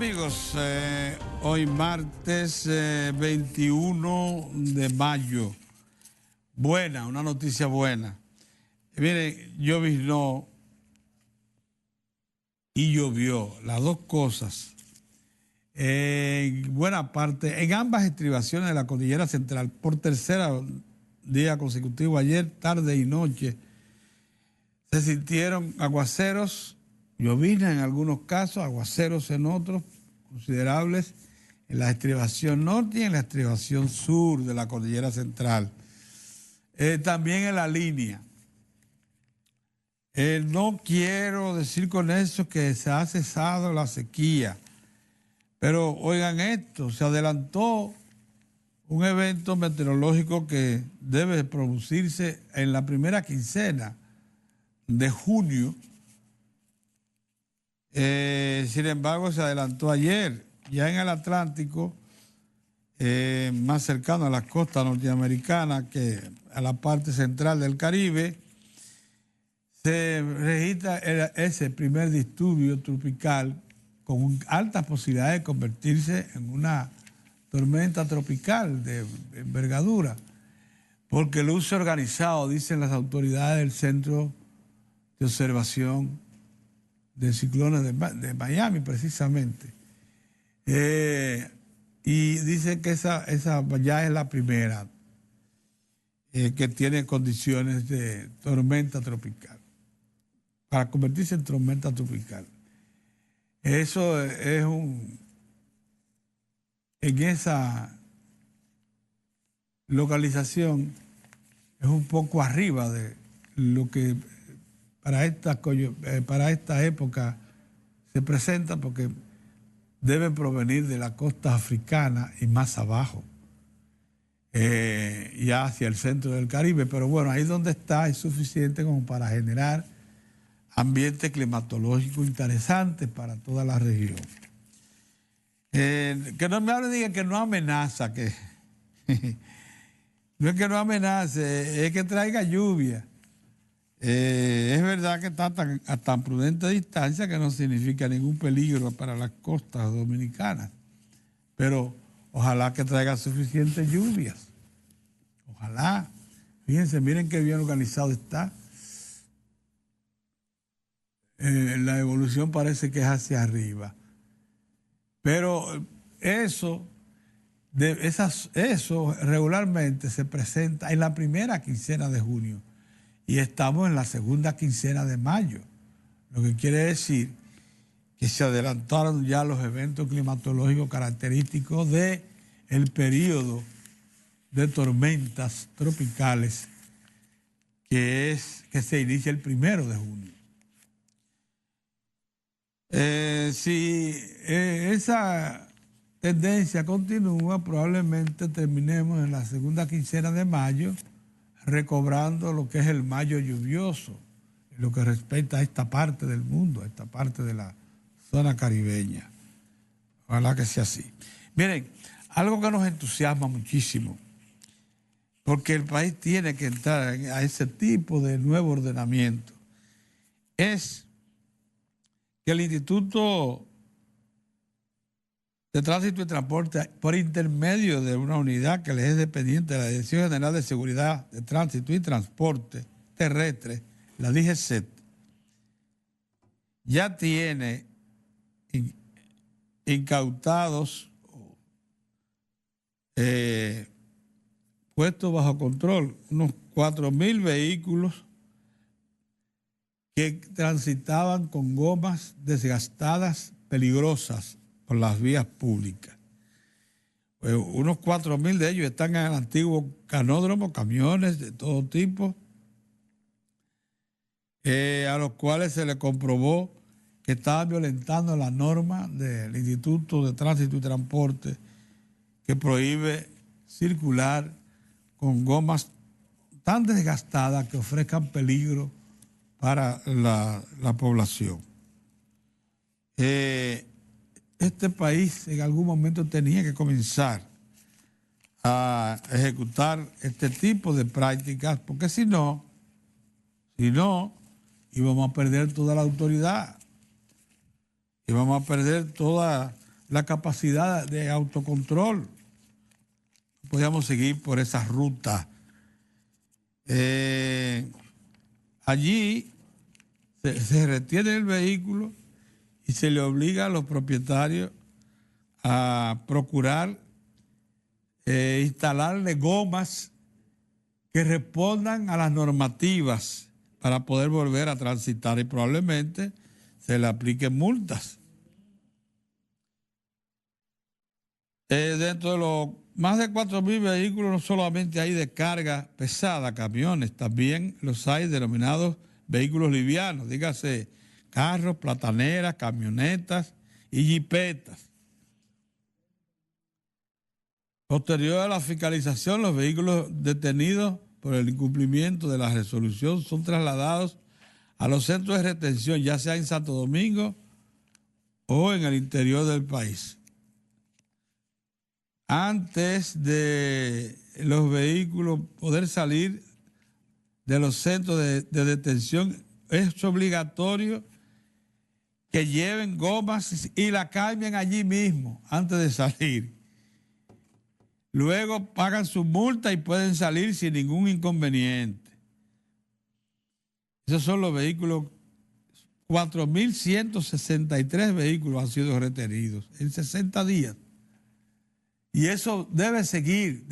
amigos, hoy martes 21 de mayo. Una noticia buena. Miren, lloviznó y llovió, las dos cosas. En buena parte, en ambas estribaciones de la cordillera central, por tercera día consecutivo, ayer, tarde y noche, se sintieron aguaceros, llovizna en algunos casos, aguaceros en otros, considerables en la estribación norte y en la estribación sur de la cordillera central. También en la línea. No quiero decir con eso que se ha cesado la sequía, pero oigan esto, se adelantó un evento meteorológico que debe producirse en la primera quincena de junio. Sin embargo, se adelantó ayer, ya en el Atlántico, más cercano a las costas norteamericanas que a la parte central del Caribe, se registra ese primer disturbio tropical con altas posibilidades de convertirse en una tormenta tropical de envergadura, porque el uso organizado, dicen las autoridades del Centro de Observación de Ciclones de Miami, precisamente. Y dicen que esa ya es la primera que tiene condiciones de tormenta tropical, para convertirse en tormenta tropical. Eso es en esa localización es un poco arriba de lo que para esta época se presenta, porque deben provenir de la costa africana y más abajo, ya hacia el centro del Caribe. Pero bueno, ahí donde está es suficiente como para generar ambiente climatológico interesante para toda la región. Que no me hable, diga que no amenaza, que no es que no amenace, es que traiga lluvia. Es verdad que está a tan prudente distancia que no significa ningún peligro para las costas dominicanas, pero ojalá que traiga suficientes lluvias. Ojalá. Fíjense, miren qué bien organizado está. La evolución parece que es hacia arriba. Pero eso regularmente se presenta en la primera quincena de junio y estamos en la segunda quincena de mayo, lo que quiere decir que se adelantaron ya los eventos climatológicos característicos del periodo de tormentas tropicales que se inicia el 1 de junio. Si esa tendencia continúa, probablemente terminemos en la segunda quincena de mayo recobrando lo que es el mayo lluvioso, en lo que respecta a esta parte del mundo, a esta parte de la zona caribeña. Ojalá que sea así. Miren, algo que nos entusiasma muchísimo, porque el país tiene que entrar a ese tipo de nuevo ordenamiento, es que el Instituto de Tránsito y Transporte, por intermedio de una unidad que le es dependiente de la Dirección General de Seguridad de Tránsito y Transporte Terrestre, la DGCET, ya tiene incautados, puestos bajo control, unos 4.000 vehículos que transitaban con gomas desgastadas, peligrosas por las vías públicas. Pues unos 4.000 de ellos están en el antiguo canódromo, camiones de todo tipo, a los cuales se les comprobó que estaban violentando la norma del Instituto de Tránsito y Transporte, que prohíbe circular con gomas tan desgastadas que ofrezcan peligro para la población. Este país en algún momento tenía que comenzar a ejecutar este tipo de prácticas, porque si no, íbamos a perder toda la autoridad, íbamos a perder toda la capacidad de autocontrol. Podíamos seguir por esa ruta. Allí se retiene el vehículo y se le obliga a los propietarios a procurar instalarle gomas que respondan a las normativas para poder volver a transitar, y probablemente se le apliquen multas. Dentro de los más de 4.000 vehículos no solamente hay de carga pesada, camiones, también los hay denominados vehículos livianos, dígase carros, plataneras, camionetas y jipetas. Posterior a la fiscalización, los vehículos detenidos por el incumplimiento de la resolución son trasladados a los centros de retención, ya sea en Santo Domingo o en el interior del país. Antes de los vehículos poder salir de los centros de detención, es obligatorio que lleven gomas y la cambien allí mismo antes de salir. Luego pagan su multa y pueden salir sin ningún inconveniente. Esos son los vehículos. 4.163 vehículos han sido retenidos en 60 días. Y eso debe seguir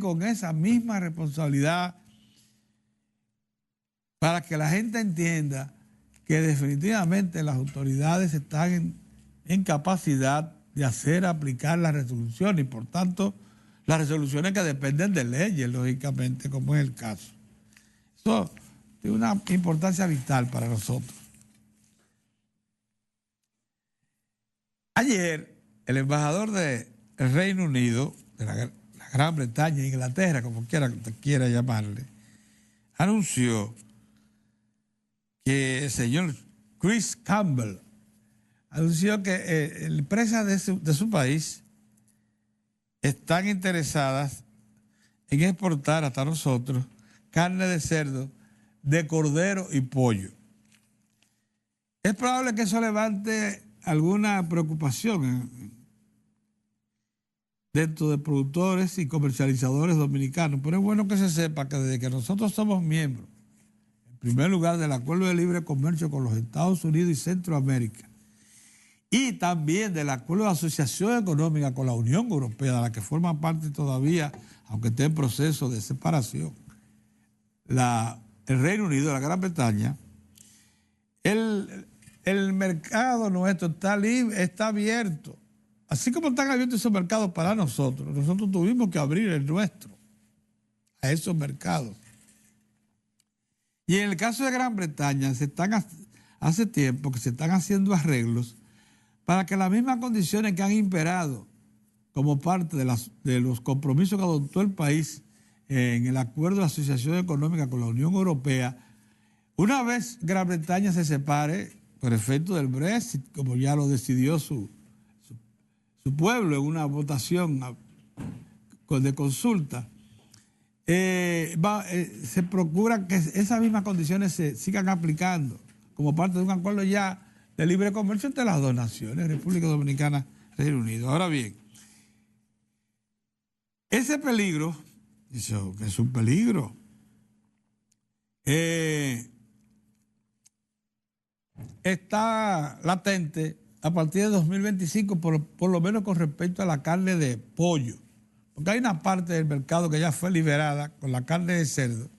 con esa misma responsabilidad para que la gente entienda que definitivamente las autoridades están en capacidad de aplicar las resoluciones, y por tanto las resoluciones que dependen de leyes, lógicamente, como es el caso. Eso tiene una importancia vital para nosotros. Ayer, el embajador del Reino Unido, de la Gran Bretaña, Inglaterra, como quiera llamarle, anunció que el señor Chris Campbell anunció que empresas de su país están interesadas en exportar hasta nosotros carne de cerdo, de cordero y pollo. Es probable que eso levante alguna preocupación dentro de productores y comercializadores dominicanos, pero es bueno que se sepa que desde que nosotros somos miembros, en primer lugar, del Acuerdo de Libre Comercio con los Estados Unidos y Centroamérica, y también del Acuerdo de Asociación Económica con la Unión Europea, de la que forma parte todavía, aunque esté en proceso de separación, el Reino Unido, la Gran Bretaña, el mercado nuestro está libre, está abierto. Así como están abiertos esos mercados para nosotros tuvimos que abrir el nuestro a esos mercados. Y en el caso de Gran Bretaña, hace tiempo que se están haciendo arreglos para que las mismas condiciones que han imperado como parte de los compromisos que adoptó el país en el Acuerdo de Asociación Económica con la Unión Europea, una vez Gran Bretaña se separe por efecto del Brexit, como ya lo decidió su pueblo en una votación de consulta, se procura que esas mismas condiciones se sigan aplicando como parte de un acuerdo ya de libre comercio entre las dos naciones, República Dominicana y Reino Unido. Ahora bien, ese peligro, eso que es un peligro, está latente a partir de 2025, por lo menos con respecto a la carne de pollo. Porque hay una parte del mercado que ya fue liberada con la carne de cerdo.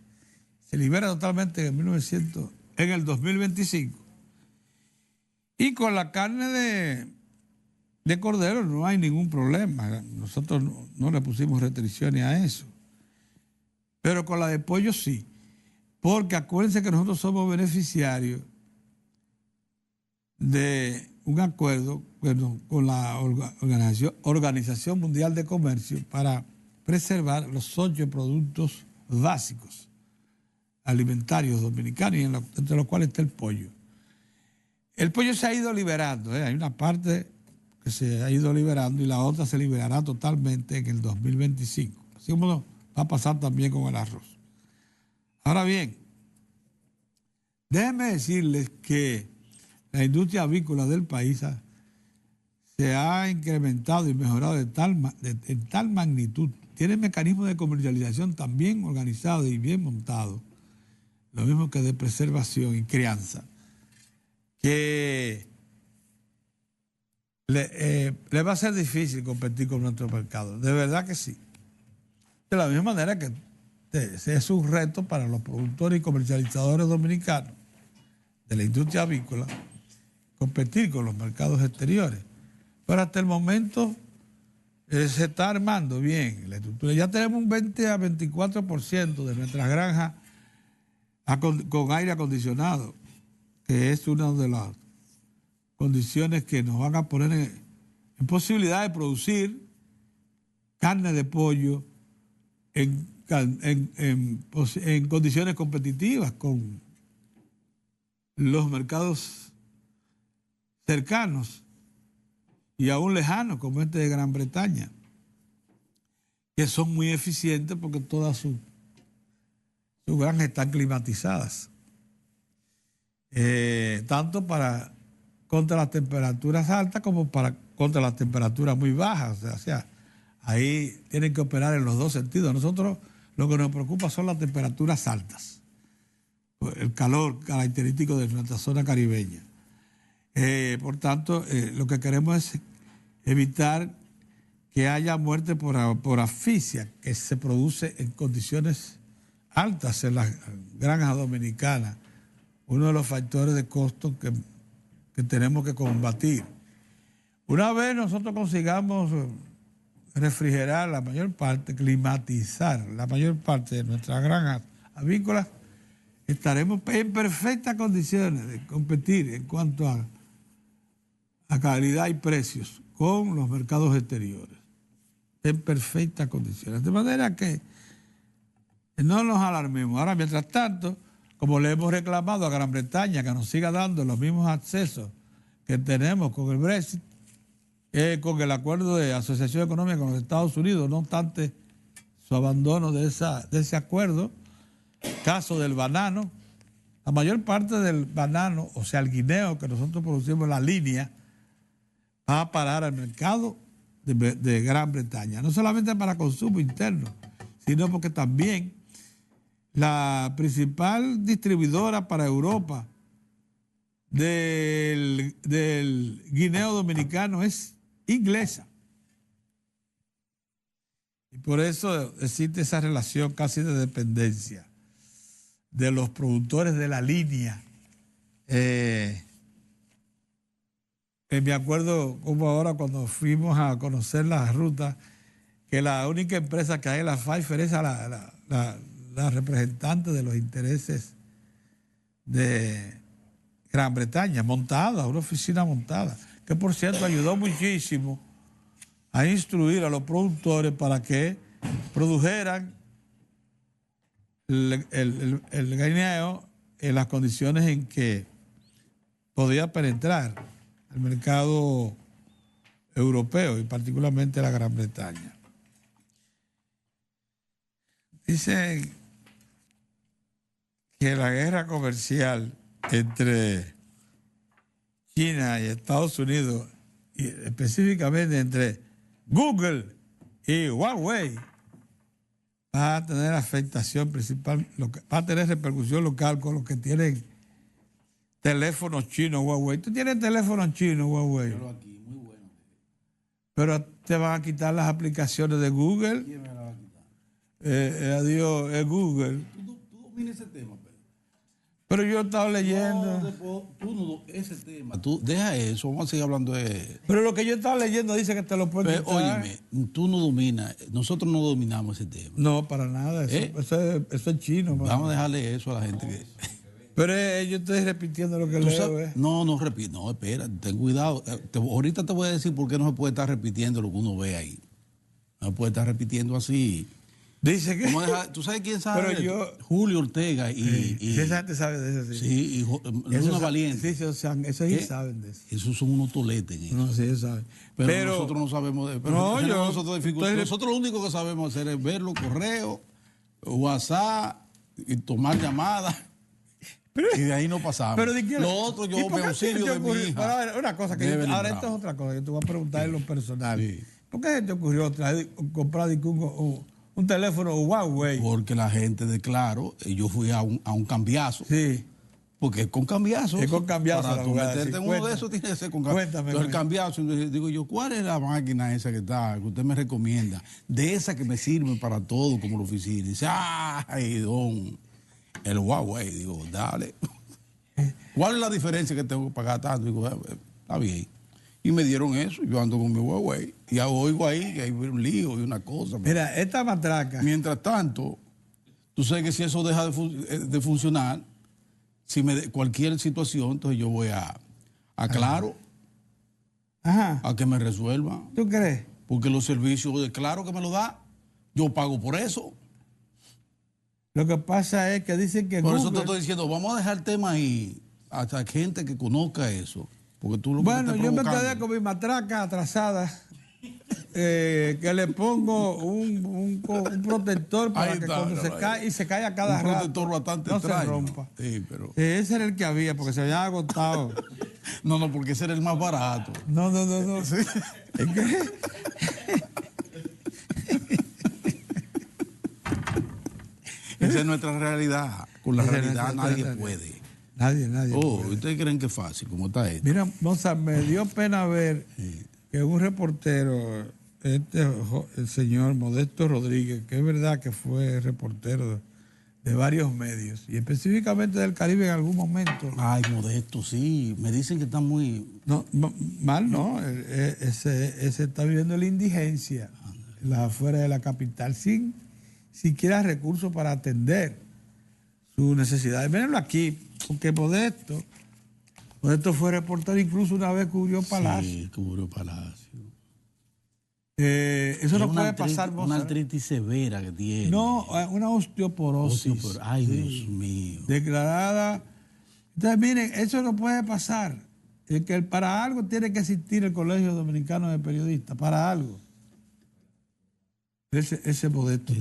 Se libera totalmente en el 2025. Y con la carne de cordero no hay ningún problema. Nosotros no le pusimos restricciones a eso. Pero con la de pollo sí. Porque acuérdense que nosotros somos beneficiarios de un acuerdo con la Organización Mundial de Comercio para preservar los 8 productos básicos alimentarios dominicanos, entre los cuales está el pollo. El pollo se ha ido liberando, hay una parte que se ha ido liberando y la otra se liberará totalmente en el 2025. Así como va a pasar también con el arroz. Ahora bien, déjenme decirles que la industria avícola del país se ha incrementado y mejorado en tal magnitud. Tiene mecanismos de comercialización también organizados y bien montados, lo mismo que de preservación y crianza, que le va a ser difícil competir con nuestro mercado. De verdad que sí. De la misma manera que es un reto para los productores y comercializadores dominicanos de la industria avícola competir con los mercados exteriores. Pero hasta el momento se está armando bien la estructura. Ya tenemos un 20 a 24% de nuestras granjas con aire acondicionado, que es una de las condiciones que nos van a poner en posibilidad de producir carne de pollo en condiciones competitivas con los mercados cercanos y aún lejanos, como este de Gran Bretaña, que son muy eficientes porque todas sus granjas están climatizadas, tanto contra las temperaturas altas como contra las temperaturas muy bajas. O sea, ahí tienen que operar en los dos sentidos. Nosotros lo que nos preocupa son las temperaturas altas, el calor característico de nuestra zona caribeña. Por tanto, lo que queremos es evitar que haya muerte por asfixia, que se produce en condiciones altas en las granjas dominicanas, uno de los factores de costo que tenemos que combatir. Una vez nosotros consigamos refrigerar la mayor parte, climatizar la mayor parte de nuestras granjas avícolas, estaremos en perfectas condiciones de competir en cuanto a calidad y precios con los mercados exteriores, en perfectas condiciones. De manera que no nos alarmemos. Ahora, mientras tanto, como le hemos reclamado a Gran Bretaña que nos siga dando los mismos accesos que tenemos con el Brexit, con el acuerdo de asociación económica con los Estados Unidos, no obstante su abandono de ese acuerdo, caso del banano, la mayor parte del banano, o sea, el guineo que nosotros producimos en la línea, va a parar al mercado de Gran Bretaña, no solamente para consumo interno, sino porque también la principal distribuidora para Europa del guineo dominicano es inglesa. Y por eso existe esa relación casi de dependencia de los productores de la línea. Me acuerdo como ahora cuando fuimos a conocer las rutas, que la única empresa que hay, la Pfeiffer, es la representante de los intereses de Gran Bretaña, montada, una oficina montada, que por cierto ayudó muchísimo a instruir a los productores para que produjeran el guineo en las condiciones en que podía penetrar al mercado europeo y particularmente la Gran Bretaña. Dicen que la guerra comercial entre China y Estados Unidos, y específicamente entre Google y Huawei, va a tener afectación principal, va a tener repercusión local con los que tienen teléfonos chinos Huawei. ¿Tú tienes teléfonos chinos Huawei? Pero aquí, muy bueno. Pero te van a quitar las aplicaciones de Google. ¿Quién me la va a quitar? Adiós, es Google. Tú dominas ese tema, Pedro. Pero yo estaba leyendo. Tú no, ese tema, tú deja eso, vamos a seguir hablando de... Pero lo que yo estaba leyendo dice que te lo pueden quitar. Óyeme, tú no dominas, nosotros no dominamos ese tema. No, para nada, eso es chino. Vamos a dejarle eso a la gente que... Pero yo estoy repitiendo lo que leo. No repito, no, espera, ten cuidado. Ahorita te voy a decir por qué no se puede estar repitiendo lo que uno ve ahí. No se puede estar repitiendo así. Dice que... ¿Tú sabes quién sabe? Pero Julio Ortega y esa gente sabe de eso, sí. Sí, y Luna Valiente. Sí, eso sí saben de eso. Esos son unos toletes. No, sí, ellos saben. Pero nosotros no sabemos de... Nosotros lo único que sabemos hacer es ver los correos, WhatsApp, y tomar llamadas. Y de ahí no pasamos. Pero ¿de qué? Lo otro, yo me auxilio de mi hija. Pero, a ver, una cosa que ahora esto es otra cosa que te voy a preguntar en lo personal. Sí. ¿Por qué te ocurrió comprar un teléfono Huawei? Porque la gente de Claro, yo fui a un cambiazo. Sí. Porque es con cambiazo. Es con cambiazo. Para la tú jugada, meterte sí. en uno de esos tiene que ser con cambiazo. Cuéntame. Entonces, el cambiazo, entonces, digo yo, ¿cuál es la máquina esa que usted me recomienda? De esa que me sirve para todo como la oficina. Y dice, ¡ay, don! El Huawei. Digo, dale. ¿Cuál es la diferencia que tengo que pagar tanto? Digo, está bien. Y me dieron eso, yo ando con mi Huawei. Y oigo ahí que hay un lío y una cosa. Mira, esta matraca. Mientras tanto, tú sabes que si eso deja de funcionar, si cualquier situación, entonces yo voy a Claro, Ajá. a que me resuelva. ¿Tú crees? Porque los servicios de Claro que me lo da, yo pago por eso. Lo que pasa es que dicen que Por Google... eso te estoy diciendo, vamos a dejar el tema ahí, hasta gente que conozca eso. Porque tú lo Bueno, que yo me quedé con mi matraca atrasada, que le pongo un protector para Ahí que está, cuando se cae, y se cae a cada un rato, protector bastante no extraño. se rompa. Sí, pero... Ese era el que había, porque se había agotado. No, porque ese era el más barato. No. Sí. Es que... Esa es nuestra realidad. Con la Esa es realidad nuestra nadie realidad. puede. Nadie Oh, puede. ¿ustedes creen que es fácil? ¿Cómo está esto? Mira, Mozart, me dio pena ver que un reportero, el señor Modesto Rodríguez, que es verdad que fue reportero de varios medios, y específicamente del Caribe en algún momento. Ay, Modesto, sí. Me dicen que está muy... No, mal no, ese está viviendo la indigencia afuera de la capital sin siquiera recursos para atender sus necesidades. Mírenlo aquí, porque Modesto fue reportero, incluso una vez cubrió Palacio. Sí, cubrió Palacio. Eso no puede pasar, Una artritis severa que tiene. No, una osteoporosis. Ay, Dios mío. Declarada. Entonces, miren, eso no puede pasar. Es que para algo tiene que existir el Colegio Dominicano de Periodistas, para algo. Ese Modesto.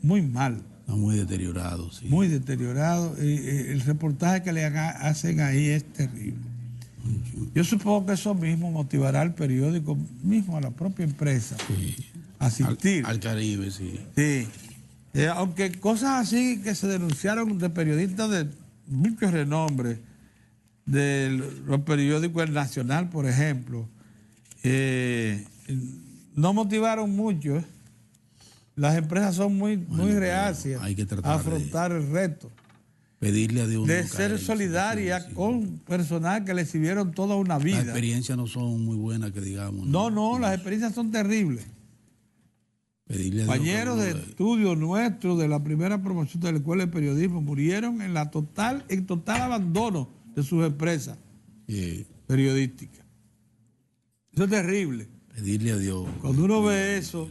Muy mal. Está muy deteriorado, sí. Muy deteriorado. El reportaje que le hacen ahí es terrible. Yo supongo que eso mismo motivará al periódico mismo, a la propia empresa, a asistir. Al Caribe, sí. Sí. Aunque cosas así que se denunciaron de periodistas de mucho renombre, de los periódicos El Nacional, por ejemplo, no motivaron mucho. Las empresas son muy reacias hay que a afrontar el reto. Pedirle a Dios De ser solidaria con personal que le sirvieron toda una vida. Las experiencias no son muy buenas, que digamos. No, las experiencias son terribles. Pedirle a Compañeros de estudio nuestros de la primera promoción de la Escuela de Periodismo murieron en total abandono de sus empresas periodísticas. Eso es terrible. Pedirle a Dios. Cuando uno ve eso,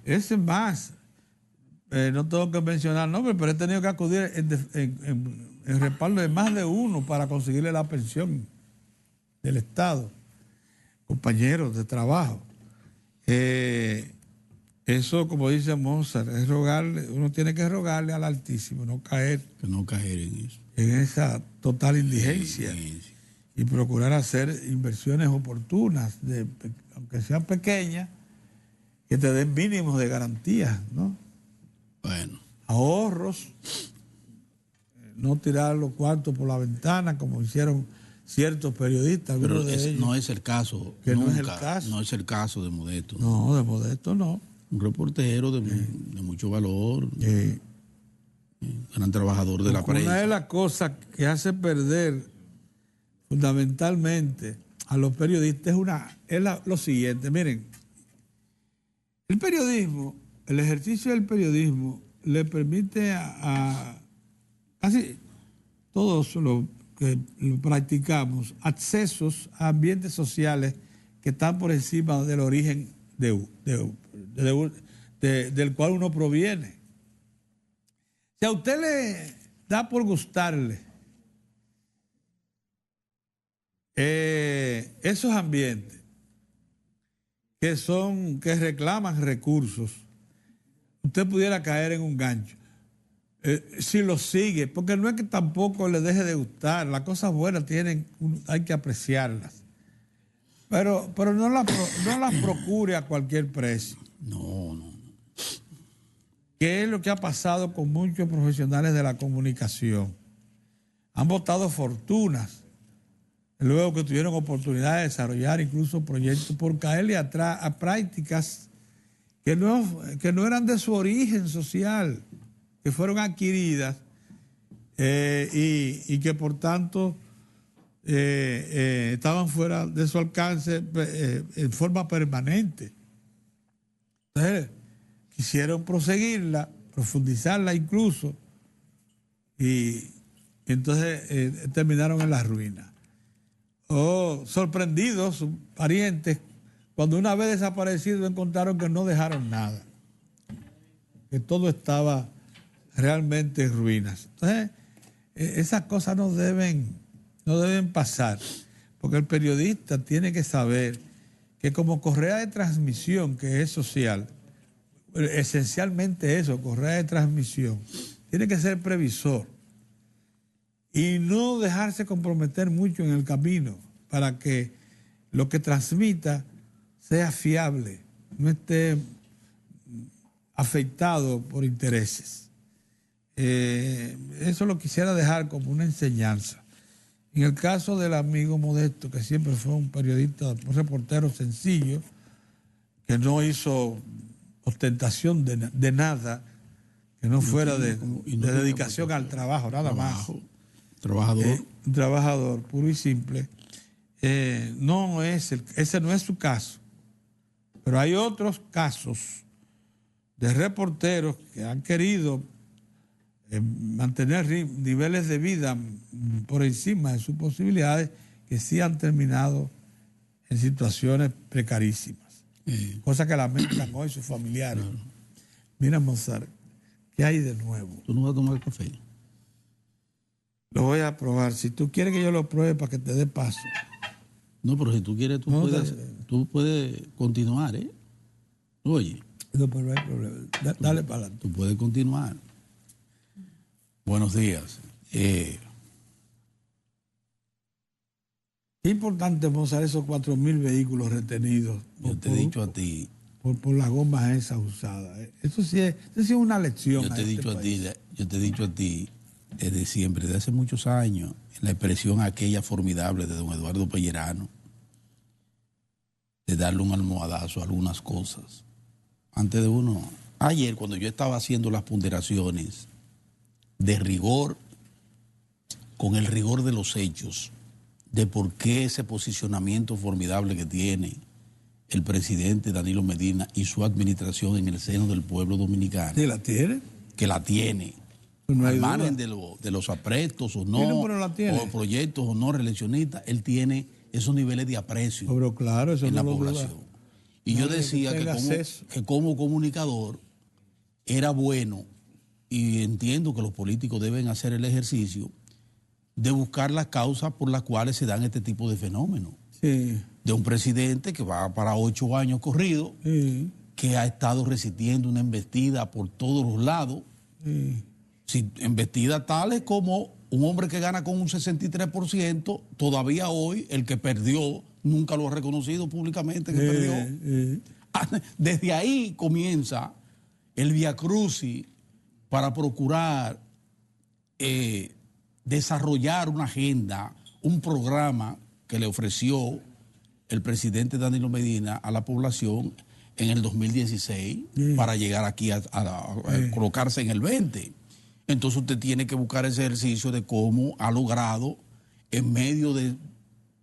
ese más, no tengo que mencionar nombres, pero he tenido que acudir en respaldo de más de uno para conseguirle la pensión del Estado, compañeros de trabajo. Eso, como dice Mozart, es rogarle, uno tiene que rogarle al Altísimo, que no caer en eso. En esa total indigencia y procurar hacer inversiones oportunas, aunque sean pequeñas, que te den mínimos de garantías, ¿no? Bueno. Ahorros, no tirar los cuartos por la ventana como hicieron ciertos periodistas. Pero no es el caso. Que nunca, no es el caso. No es el caso de Modesto. No, de Modesto no. Un reportero de mucho valor, gran trabajador de la prensa. Una de las cosas que hace perder fundamentalmente a los periodistas es lo siguiente. Miren, el periodismo, el ejercicio del periodismo le permite a casi todos los que lo practicamos accesos a ambientes sociales que están por encima del origen del cual uno proviene. Si a usted le da por gustarle esos ambientes que reclaman recursos, usted pudiera caer en un gancho. si lo sigue, porque no es que tampoco le deje de gustar, las cosas buenas hay que apreciarlas, pero no las procure a cualquier precio. No. ¿Qué es lo que ha pasado con muchos profesionales de la comunicación? Han botado fortunas, luego que tuvieron oportunidad de desarrollar incluso proyectos por caerle atrás a prácticas que no eran de su origen social, que fueron adquiridas y que por tanto estaban fuera de su alcance en forma permanente. Entonces, quisieron proseguirla, profundizarla incluso, y entonces terminaron en la ruina. Sorprendidos sus parientes, cuando una vez desaparecidos encontraron que no dejaron nada, que todo estaba realmente en ruinas. Entonces, esas cosas no deben pasar, porque el periodista tiene que saber que como correa de transmisión, que es social, esencialmente eso, correa de transmisión, tiene que ser previsor y no dejarse comprometer mucho en el camino para que lo que transmita sea fiable, no esté afectado por intereses. Eso lo quisiera dejar como una enseñanza. En el caso del amigo Modesto, que siempre fue un periodista, un reportero sencillo, que no hizo ostentación de nada, que no fuera de dedicación al trabajo, nada más. Trabajador. Un trabajador puro y simple. Ese no es su caso. Pero hay otros casos de reporteros que han querido mantener niveles de vida por encima de sus posibilidades, que sí han terminado en situaciones precarísimas. Cosa que lamentan hoy sus familiares. Claro. Mira, Mozart, ¿qué hay de nuevo? ¿Tú no vas a tomar café? Lo voy a probar. Si tú quieres que yo lo pruebe para que te dé paso. No, pero si tú quieres, tú puedes continuar, ¿eh? Oye. No, pero no hay problema. Dale para adelante. Tú puedes continuar. Buenos días. Qué importante, Mozart, esos 4.000 vehículos retenidos. Yo te he dicho a ti. Por las gomas esas usadas. Eso sí es una lección. Yo te he dicho a ti desde siempre, desde hace muchos años, en la expresión aquella formidable de don Eduardo Pellerano, de darle un almohadazo a algunas cosas. Antes de uno, ayer cuando yo estaba haciendo las ponderaciones de rigor, con el rigor de los hechos, de por qué ese posicionamiento formidable que tiene el presidente Danilo Medina y su administración en el seno del pueblo dominicano. ¿Sí la tiene? Que la tiene. No al margen de los aprestos o no, o proyectos o no reeleccionistas, él tiene esos niveles de aprecio pero claro, eso en no la población. Y yo decía que como comunicador era bueno, y entiendo que los políticos deben hacer el ejercicio de buscar las causas por las cuales se dan este tipo de fenómenos. Sí. De un presidente que va para 8 años corrido, sí, que ha estado resistiendo una embestida por todos los lados, sí, embestidas tales como un hombre que gana con un 63%, todavía hoy el que perdió nunca lo ha reconocido públicamente que perdió. Desde ahí comienza el viacrucis para procurar desarrollar una agenda, un programa que le ofreció el presidente Danilo Medina a la población en el 2016 para llegar aquí a colocarse en el 20. Entonces usted tiene que buscar ese ejercicio de cómo ha logrado, en medio de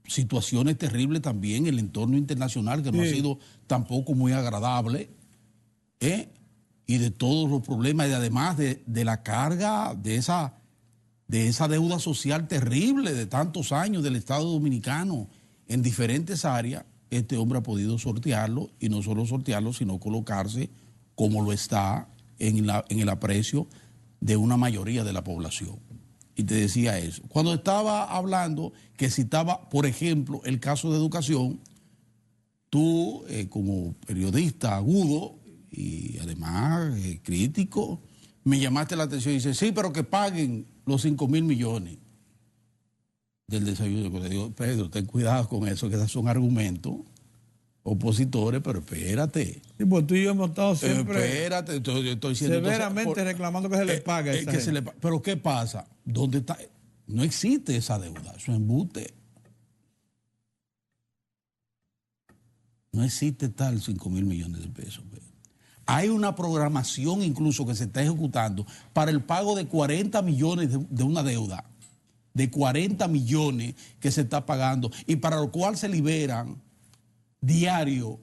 situaciones terribles también, el entorno internacional, que no ha sido tampoco muy agradable, y de todos los problemas, y además de la carga de esa deuda social terrible de tantos años del Estado Dominicano en diferentes áreas, este hombre ha podido sortearlo, y no solo sortearlo, sino colocarse como lo está en el aprecio de una mayoría de la población. Y te decía eso. Cuando estaba hablando, que citaba, por ejemplo, el caso de educación, tú, como periodista agudo y además crítico, me llamaste la atención y dices, sí, pero que paguen los 5.000 millones del desayuno. Yo le digo, Pedro, ten cuidado con eso, que esos son argumentos opositores, pero espérate. Sí, pues tú y yo hemos estado siempre Espérate, estoy diciendo, severamente entonces, reclamando que se le pague a esa gente. pero ¿qué pasa? ¿Dónde está? No existe esa deuda, eso es embuste. No existe tal 5.000 millones de pesos. Hay una programación incluso que se está ejecutando para el pago de 40 millones de una deuda, de 40 millones que se está pagando y para lo cual se liberan diario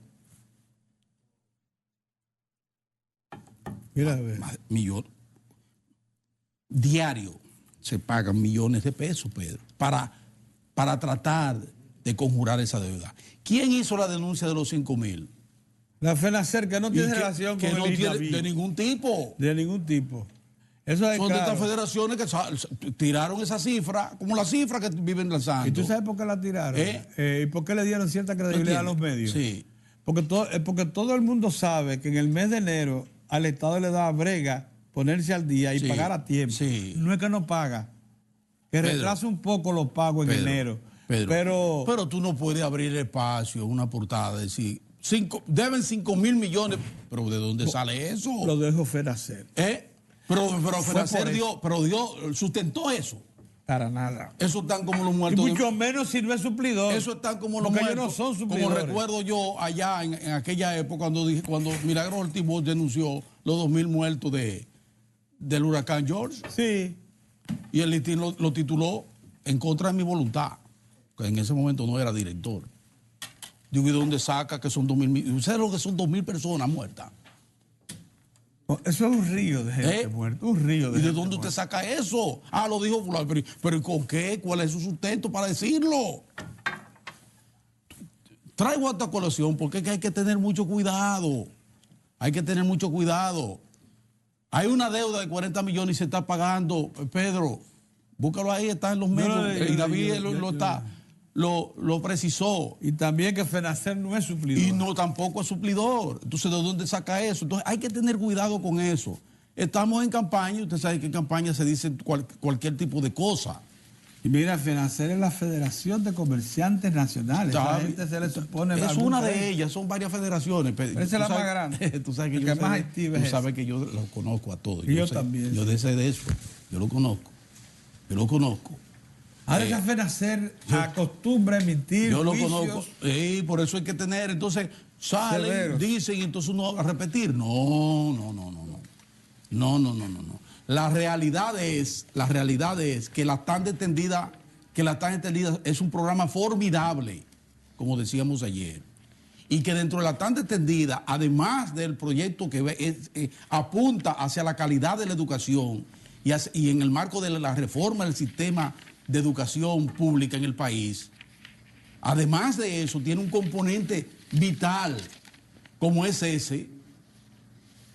diario se pagan millones de pesos, Pedro, para tratar de conjurar esa deuda. ¿Quién hizo la denuncia de los 5.000? La FENACER, que no tiene relación con no el tiene INAVI. de ningún tipo. De ningún tipo. Eso es Son claro. de estas federaciones que tiraron esa cifra, como la cifra que viven lanzando. ¿Y tú sabes por qué la tiraron? ¿Y por qué le dieron cierta credibilidad a los medios? Sí. Porque todo el mundo sabe que en el mes de enero al Estado le da brega ponerse al día y pagar a tiempo. Sí. No es que no paga, que retrasa un poco los pagos en enero. Pero tú no puedes abrir espacio, una portada, decir, deben 5.000 millones, pero ¿de dónde sale eso? Lo dejo FENACER. Pero FENACER sustentó eso. Para nada. Eso están como los muertos. Y mucho menos si no es suplidor. Eso están como los muertos. Ellos no son suplidores. Como recuerdo yo allá en aquella época cuando Milagros Ortiz Bosch denunció los 2.000 muertos del huracán George. Sí. Y el listín lo tituló En contra de mi voluntad, que en ese momento no era director. Digo, ¿y de dónde saca que son 2.000? ¿Ustedes lo que son 2.000 personas muertas? Eso es un río de gente muerta, un río de gente. ¿Y de dónde usted saca eso? Ah, lo dijo fulano, pero ¿y con qué? ¿Cuál es su sustento para decirlo? Traigo esta colación porque es que hay que tener mucho cuidado. Hay que tener mucho cuidado. Hay una deuda de 40 millones y se está pagando, Pedro. Búscalo ahí, está en los medios. Y David lo precisó. Y también que FENACER no es suplidor. Y no tampoco es suplidor. Entonces, ¿de dónde saca eso? Entonces, hay que tener cuidado con eso. Estamos en campaña, usted sabe que en campaña se dice cualquier tipo de cosa. Y mira, FENACER es la Federación de Comerciantes Nacionales. A la gente se le supone... Es una de ellas, son varias federaciones. Pero esa es la más grande. Tú sabes que yo más activa tú sabes que yo lo conozco a todos. Y yo también. Yo sé de eso. Yo lo conozco. Ahora esa FENACER acostumbra a emitir yo juicios. Lo conozco. Por eso hay que tener. Entonces salen, severos. dicen, y entonces uno va a repetir. No. La realidad es que la tan entendida es un programa formidable, como decíamos ayer. Y que dentro de la tan extendida, además del proyecto que apunta hacia la calidad de la educación y en el marco de la reforma del sistema de educación pública en el país, además de eso, tiene un componente vital como es ese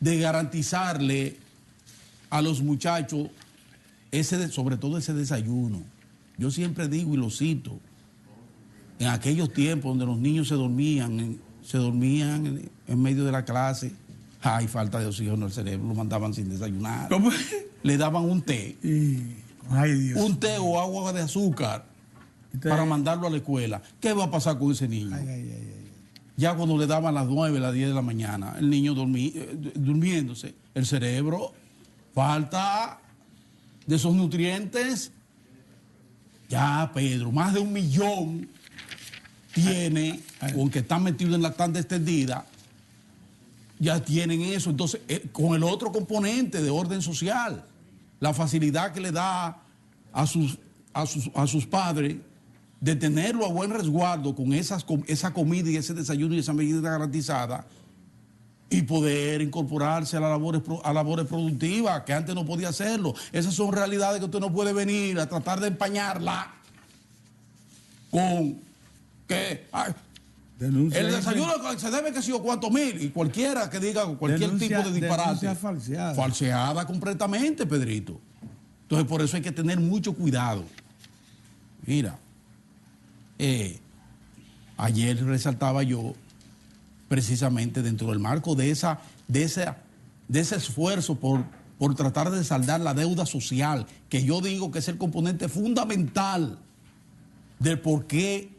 de garantizarle a los muchachos sobre todo ese desayuno. Yo siempre digo y lo cito, en aquellos tiempos donde los niños se dormían en medio de la clase, hay falta de oxígeno al cerebro, lo mandaban sin desayunar. ¿Cómo? Le daban un té. Ay, Dios. Un té o agua de azúcar para mandarlo a la escuela. ¿Qué va a pasar con ese niño? Ya cuando le daban las 9, las 10 de la mañana, el niño durmiéndose, el cerebro, falta de esos nutrientes. Ya, Pedro, más de 1 millón tiene, aunque están metidos en la tanda extendida, ya tienen eso. Entonces, con el otro componente de orden social, la facilidad que le da a sus padres de tenerlo a buen resguardo con esa comida y ese desayuno y esa medida garantizada y poder incorporarse a labores productivas que antes no podía hacerlo. Esas son realidades que usted no puede venir a tratar de empañarla con que el desayuno se debe que sido cuántos mil y cualquiera que diga cualquier tipo de disparate. Falseada completamente, Pedrito. Entonces por eso hay que tener mucho cuidado. Mira, ayer resaltaba yo precisamente dentro del marco de ese esfuerzo por por tratar de saldar la deuda social, que yo digo que es el componente fundamental del por qué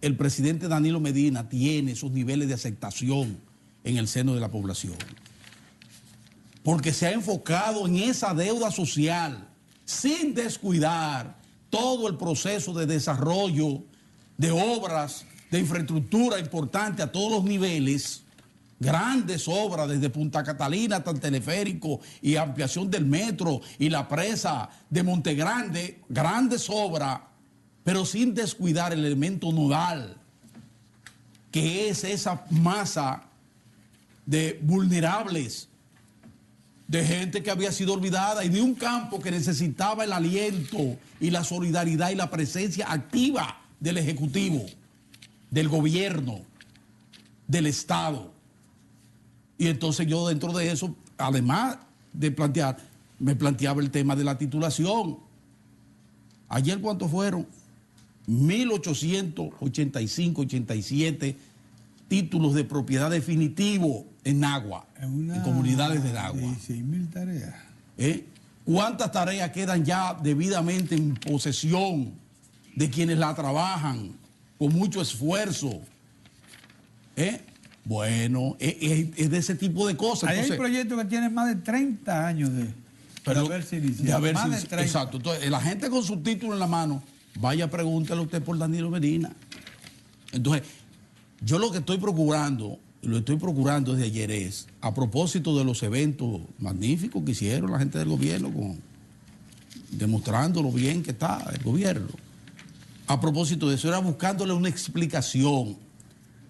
el presidente Danilo Medina tiene esos niveles de aceptación en el seno de la población. Porque se ha enfocado en esa deuda social sin descuidar todo el proceso de desarrollo de obras, de infraestructura importante a todos los niveles, grandes obras desde Punta Catalina hasta el teleférico y ampliación del metro y la presa de Montegrande, grandes obras, pero sin descuidar el elemento nodal, que es esa masa de vulnerables, de gente que había sido olvidada y de un campo que necesitaba el aliento y la solidaridad y la presencia activa del Ejecutivo, del gobierno, del Estado. Y entonces yo dentro de eso, además de plantear, me planteaba el tema de la titulación. Ayer, ¿cuántos fueron? 1.885, 87 títulos de propiedad definitivo en Nagua, en comunidades de Nagua. 16.000 tareas. ¿Cuántas tareas quedan ya debidamente en posesión de quienes la trabajan con mucho esfuerzo? Bueno, es de ese tipo de cosas. Ahí entonces, hay proyectos que tienen más de 30 años de haberse iniciado. Más de 30. Exacto. Entonces, la gente con su título en la mano, vaya, pregúntale a usted por Danilo Medina. Entonces, yo lo que estoy procurando, lo estoy procurando desde ayer es, a propósito de los eventos magníficos que hicieron la gente del gobierno, demostrando lo bien que está el gobierno. A propósito de eso, era buscándole una explicación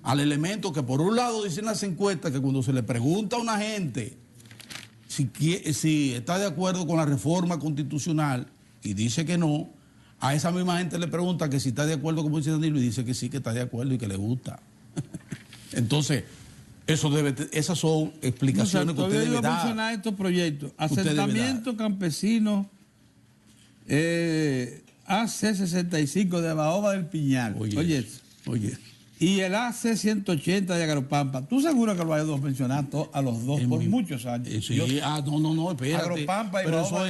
al elemento que por un lado dicen las encuestas que cuando se le pregunta a una gente si está de acuerdo con la reforma constitucional y dice que no, a esa misma gente le pregunta que si está de acuerdo, como dice Danilo, y dice que sí, que está de acuerdo y que le gusta. Entonces, esas son explicaciones que usted debe dar. Mencionar estos proyectos. Asentamiento campesino AC65 de Baoba del Piñal. Oye. Y el AC180 de Agropampa. ¿Tú seguro que lo hay dos mencionar a los dos por muchos años? Sí, no, espérate. Agropampa y pero Baoba.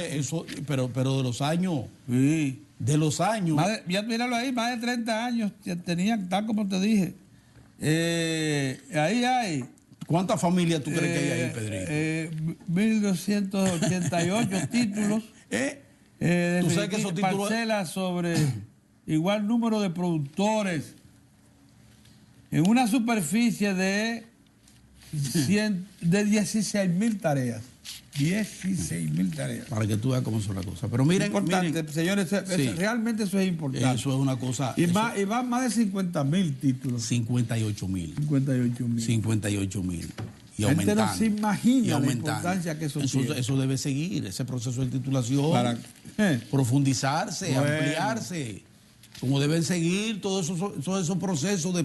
Pero de los años. Sí. De los años. Ya míralo ahí, más de 30 años. Ya tenían, tal como te dije. Ahí hay. ¿Cuántas familias tú crees que hay ahí, Pedrito? 1.288 títulos. ¿Tú sabes que esos títulos? Parcelas sobre igual número de productores en una superficie de 16.000 tareas. 16.000 tareas. Para que tú veas cómo son las cosas. Pero miren, importante, señores, realmente eso es importante. Eso es una cosa. Y van más de 50.000 títulos. 58.000. 58.000. Y aumentando. No se imagina la importancia que eso tiene. Eso debe seguir, ese proceso de titulación, profundizarse, ampliarse, como deben seguir todos esos procesos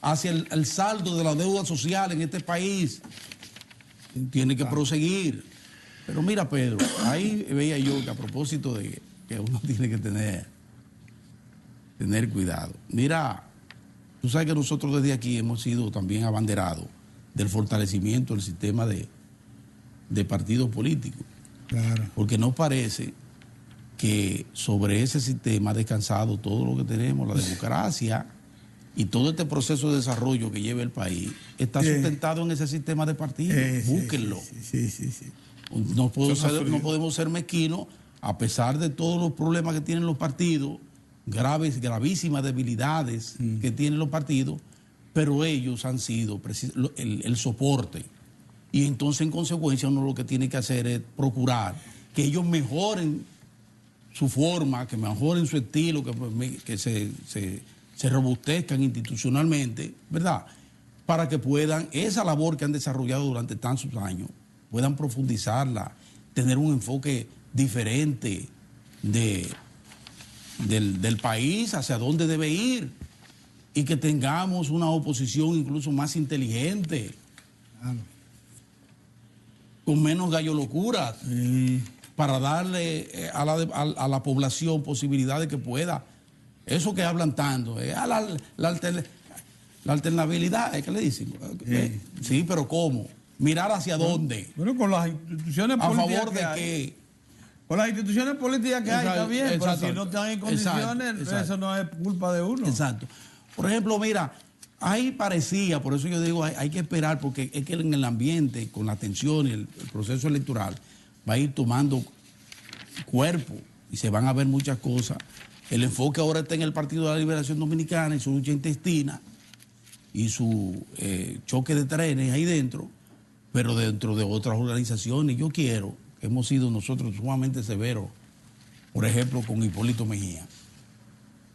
hacia el saldo de la deuda social en este país. Tiene que proseguir. Pero mira, Pedro, ahí veía yo que a propósito de que uno tiene que tener cuidado. Mira, tú sabes que nosotros desde aquí hemos sido también abanderados del fortalecimiento del sistema de partidos políticos. Claro. Porque nos parece que sobre ese sistema ha descansado todo lo que tenemos, la democracia y todo este proceso de desarrollo que lleva el país está sustentado en ese sistema de partidos. Búsquenlo. Sí. No podemos ser mezquinos, a pesar de todos los problemas que tienen los partidos, gravísimas debilidades que tienen los partidos, pero ellos han sido el soporte. Y entonces, en consecuencia, uno lo que tiene que hacer es procurar que ellos mejoren su forma, que mejoren su estilo, que se robustezcan institucionalmente, ¿verdad? Para que puedan, esa labor que han desarrollado durante tantos años, puedan profundizarla, tener un enfoque diferente del país, hacia dónde debe ir, y que tengamos una oposición incluso más inteligente, con menos gallo locuras, para darle a la población posibilidad de que pueda. Eso que hablan tanto, la alternabilidad, ¿qué le dicen? Sí, pero ¿cómo? mirar hacia dónde. Bueno, con las instituciones ¿A políticas favor de que hay. qué? Con las instituciones políticas que hay, está bien, pero si no están en condiciones, Exacto. eso no es culpa de uno. Exacto. Por ejemplo, mira, ahí parecía, por eso yo digo, hay que esperar, porque es que en el ambiente, con la tensión y el proceso electoral, va a ir tomando cuerpo y se van a ver muchas cosas. El enfoque ahora está en el Partido de la Liberación Dominicana y su lucha intestina y su choque de trenes ahí dentro, pero dentro de otras organizaciones. Yo quiero, hemos sido nosotros sumamente severos, por ejemplo, con Hipólito Mejía.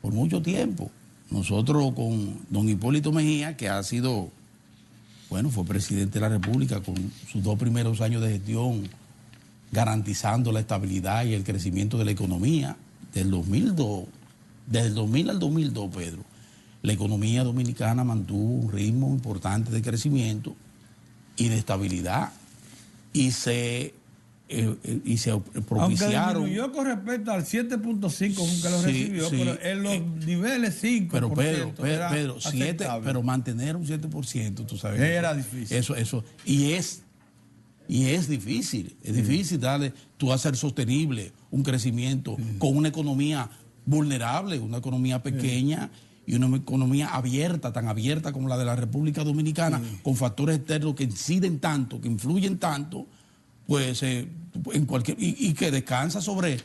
Por mucho tiempo, nosotros con don Hipólito Mejía, que ha sido, bueno, fue presidente de la República con sus 2 primeros años de gestión, garantizando la estabilidad y el crecimiento de la economía, del 2002, desde el 2000 al 2002, Pedro. La economía dominicana mantuvo un ritmo importante de crecimiento y de estabilidad y se propiciaron. Aunque disminuyó con respecto al 7.5 con que lo recibió, pero en los niveles 5%. Pero Pedro, 7, pero mantener un 7%, tú sabes. Era difícil. Eso. Y es difícil. Es difícil darle, tú hacer sostenible un crecimiento con una economía vulnerable, una economía pequeña. Y una economía abierta, tan abierta como la de la República Dominicana, con factores externos que inciden tanto, que influyen tanto, pues en cualquier y que descansa sobre